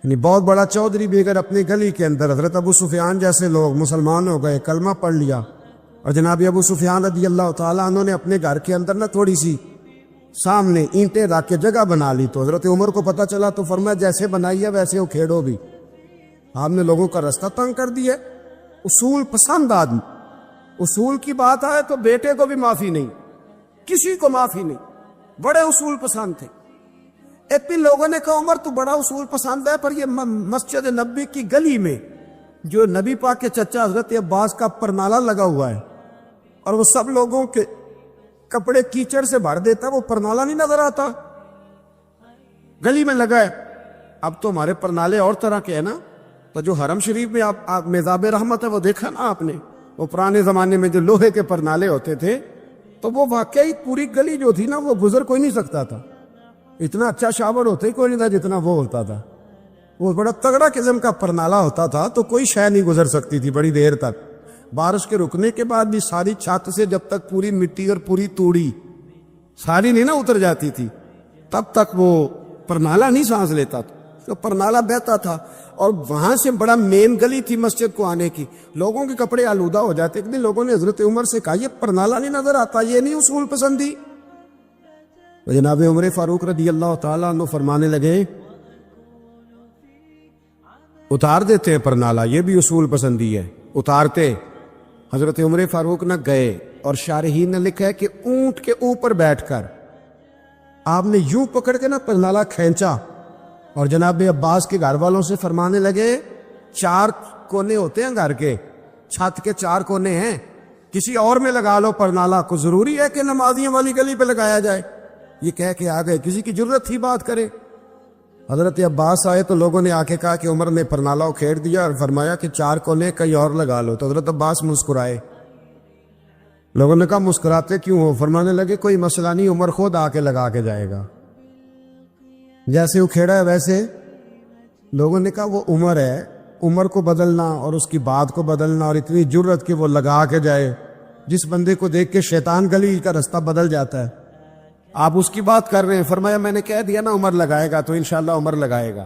یعنی بہت بڑا چودھری بھی اگر اپنی گلی کے اندر، حضرت ابو سفیان جیسے لوگ مسلمان ہو گئے، کلمہ پڑھ لیا، اور جناب ابو سفیان رضی اللہ تعالیٰ عنہ نے اپنے گھر کے اندر نہ تھوڑی سی سامنے اینٹیں رکھ کے جگہ بنا لی، تو حضرت عمر کو پتہ چلا تو فرمایا جیسے بنائی ہے ویسے اکھیڑو بھی، آپ نے لوگوں کا راستہ تنگ کر دیا۔ اصول پسند آدمی، اصول کی بات آئے تو بیٹے کو بھی معافی نہیں، کسی کو معافی نہیں، بڑے اصول پسند تھے۔ ایک بھی لوگوں نے کہا عمر تو بڑا اصول پسند ہے، پر یہ مسجد نبی کی گلی میں جو نبی پاک کے چچا حضرت عباس کا پرنالہ لگا ہوا ہے اور وہ سب لوگوں کے کپڑے کیچڑ سے بھر دیتا ہے، وہ پرنالہ نہیں نظر آتا، گلی میں لگا ہے۔ اب تو ہمارے پرنالے اور طرح کے ہیں نا، تو جو حرم شریف میں آپ میزاب رحمت ہے وہ دیکھا نا آپ نے، وہ پرانے زمانے میں جو لوہے کے پرنالے ہوتے تھے، تو وہ واقعی پوری گلی جو تھی نا وہ گزر کوئی نہیں سکتا تھا، اتنا اچھا شاور ہوتا ہی کوئی نہیں تھا جتنا وہ ہوتا تھا، وہ بڑا تگڑا قسم کا پرنالہ ہوتا تھا، تو کوئی شے نہیں گزر سکتی تھی بڑی دیر تک، بارش کے رکنے کے بعد بھی ساری چھت سے جب تک پوری مٹی اور پوری توڑی ساری نہیں نا اتر جاتی تھی تب تک وہ پرنالہ نہیں سانس لیتا تھا، تو پرنالہ بہتا تھا، اور وہاں سے بڑا مین گلی تھی مسجد کو آنے کی، لوگوں کے کپڑے آلودہ ہو جاتے۔ ایک دن لوگوں نے حضرت عمر سے کہا یہ پرنالہ نہیں نظر آتا، یہ نہیں اصول پسندی؟ تو جناب عمر فاروق رضی اللہ تعالیٰ عنہ فرمانے لگے اتار دیتے ہیں پرنالہ، یہ بھی اصول پسندی ہے، اتارتے۔ حضرت عمر فاروق نہ گئے، اور شارحین نے لکھا ہے کہ اونٹ کے اوپر بیٹھ کر آپ نے یوں پکڑ کے نا پرنالہ کھینچا، اور جناب عباس کے گھر والوں سے فرمانے لگے 4 کونے ہوتے ہیں گھر کے، چھت کے 4 کونے ہیں، کسی اور میں لگا لو پرنالہ، کو ضروری ہے کہ نمازیوں والی گلی پہ لگایا جائے؟ یہ کہہ کے آ گئے، کسی کی ضرورت تھی بات کرے؟ حضرت عباس آئے تو لوگوں نے آ کے کہا کہ عمر نے پرنالہ کھیڑ دیا اور فرمایا کہ 4 کونے کہیں اور لگا لو، تو حضرت عباس مسکرائے۔ لوگوں نے کہا مسکراتے کیوں ہو؟ فرمانے لگے کوئی مسئلہ نہیں، عمر خود آ کے لگا کے جائے گا، جیسے وہ کھیڑا ہے ویسے۔ لوگوں نے کہا وہ عمر ہے، عمر کو بدلنا اور اس کی بات کو بدلنا، اور اتنی جرت کہ وہ لگا کے جائے، جس بندے کو دیکھ کے شیطان گلی کا راستہ بدل جاتا ہے، آپ اس کی بات کر رہے ہیں۔ فرمایا میں نے کہہ دیا نا عمر لگائے گا، تو انشاءاللہ عمر لگائے گا۔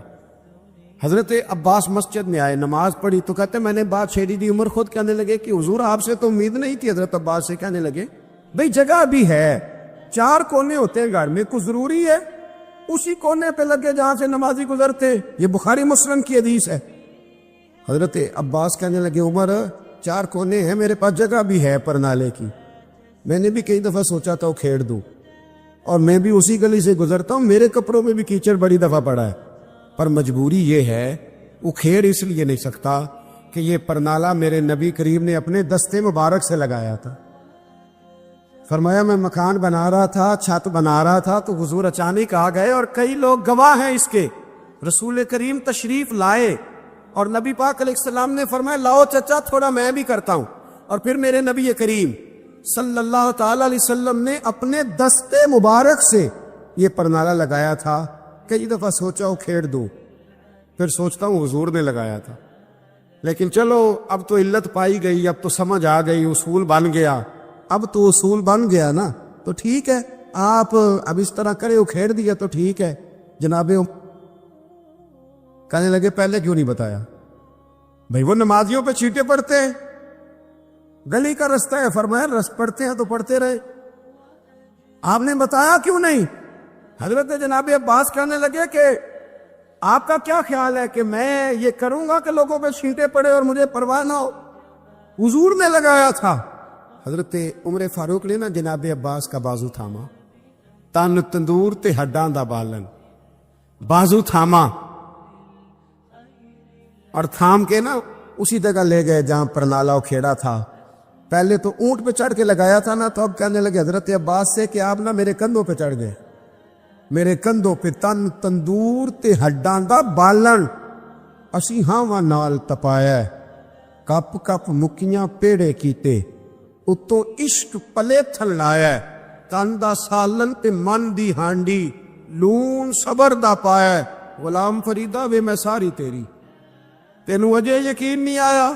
حضرت عباس مسجد میں آئے، نماز پڑھی تو کہتے میں نے بات چھیڑی دی۔ عمر خود کہنے لگے کہ حضور آپ سے تو امید نہیں تھی۔ حضرت عباس سے کہنے لگے بھئی جگہ بھی ہے، 4 کونے ہوتے ہیں گھر میں، کچھ ضروری ہے اسی کونے پہ لگے جہاں سے نمازی گزرتے؟ یہ بخاری مسلم کی حدیث ہے۔ حضرت عباس کہنے لگے عمر 4 کونے ہیں، میرے پاس جگہ بھی ہے پرنالے کی، میں نے بھی کئی دفعہ سوچا تھا وہ کھیڑ دوں، اور میں بھی اسی گلی سے گزرتا ہوں، میرے کپڑوں میں بھی کیچڑ بڑی دفعہ پڑا ہے، پر مجبوری یہ ہے وہ کھیڑ اس لیے نہیں سکتا کہ یہ پرنالہ میرے نبی کریم نے اپنے دستے مبارک سے لگایا تھا۔ فرمایا میں مکان بنا رہا تھا، چھت بنا رہا تھا، تو حضور اچانک آ گئے، اور کئی لوگ گواہ ہیں اس کے، رسول کریم تشریف لائے اور نبی پاک علیہ السلام نے فرمایا لاؤ چچا تھوڑا میں بھی کرتا ہوں، اور پھر میرے نبی کریم صلی اللہ تعالی علیہ وسلم نے اپنے دستے مبارک سے یہ پرنالہ لگایا تھا۔ کئی دفعہ سوچا ہوں کھیڑ دوں، پھر سوچتا ہوں حضور نے لگایا تھا، لیکن چلو اب تو علت پائی گئی، اب تو سمجھ آ گئی، اصول بن گیا، اب تو اصول بن گیا نا، تو ٹھیک ہے، آپ اب اس طرح کرے اکھیڑ دیا تو ٹھیک ہے۔ جناب کہنے لگے پہلے کیوں نہیں بتایا؟ بھئی وہ نمازیوں پہ چیٹے پڑتے ہیں، گلی کا رستہ ہے، فرمایا رس پڑتے ہیں تو پڑھتے رہے، آپ نے بتایا کیوں نہیں؟ حضرت جناب عباس کہنے لگے کہ آپ کا کیا خیال ہے کہ میں یہ کروں گا کہ لوگوں پہ چھینٹے پڑے اور مجھے پرواہ نہ ہو؟ حضور نے لگایا تھا۔ حضرت عمر فاروق نے نا جناب عباس کا بازو تھاما، تن تندور تے ہڈاں دا بالن، بازو تھاما اور تھام کے نا اسی جگہ لے گئے جہاں پرنالہ کھیڑا تھا۔ پہلے تو اونٹ پہ چڑھ کے لگایا تھا نا، تو اب کہنے لگے حضرت عباس سے کہ آپ نا میرے کندھوں پہ چڑھ گئے، میرے کندھوں پہ تن تندور تے ہڈاں دا بالن، اسی ہاواں نال تپایا ہے، کپ کپ مکیاں پیڑے کیتے، اتوں عشق پلے تھل لایا ہے، تن دا سالن تے من دی ہانڈی، لون صبر دا پایا ہے، غلام فریدہ وے میں ساری تیری، تینوں اجے یقین نہیں آیا؟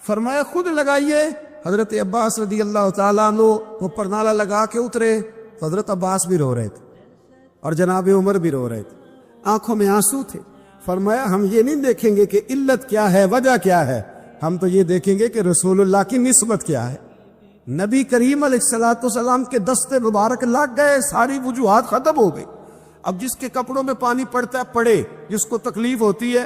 فرمایا خود لگائیے۔ حضرت عباس رضی اللہ تعالیٰ عنہ وہ پرنالہ لگا کے اترے تو حضرت عباس بھی رو رہے تھے اور جناب عمر بھی رو رہے تھے، آنکھوں میں آنسو تھے۔ فرمایا ہم یہ نہیں دیکھیں گے کہ علت کیا ہے، وجہ کیا ہے، ہم تو یہ دیکھیں گے کہ رسول اللہ کی نسبت کیا ہے۔ نبی کریم علیہ السلام کے دستے مبارک لگ گئے، ساری وجوہات ختم ہو گئی۔ اب جس کے کپڑوں میں پانی پڑتا ہے پڑے، جس کو تکلیف ہوتی ہے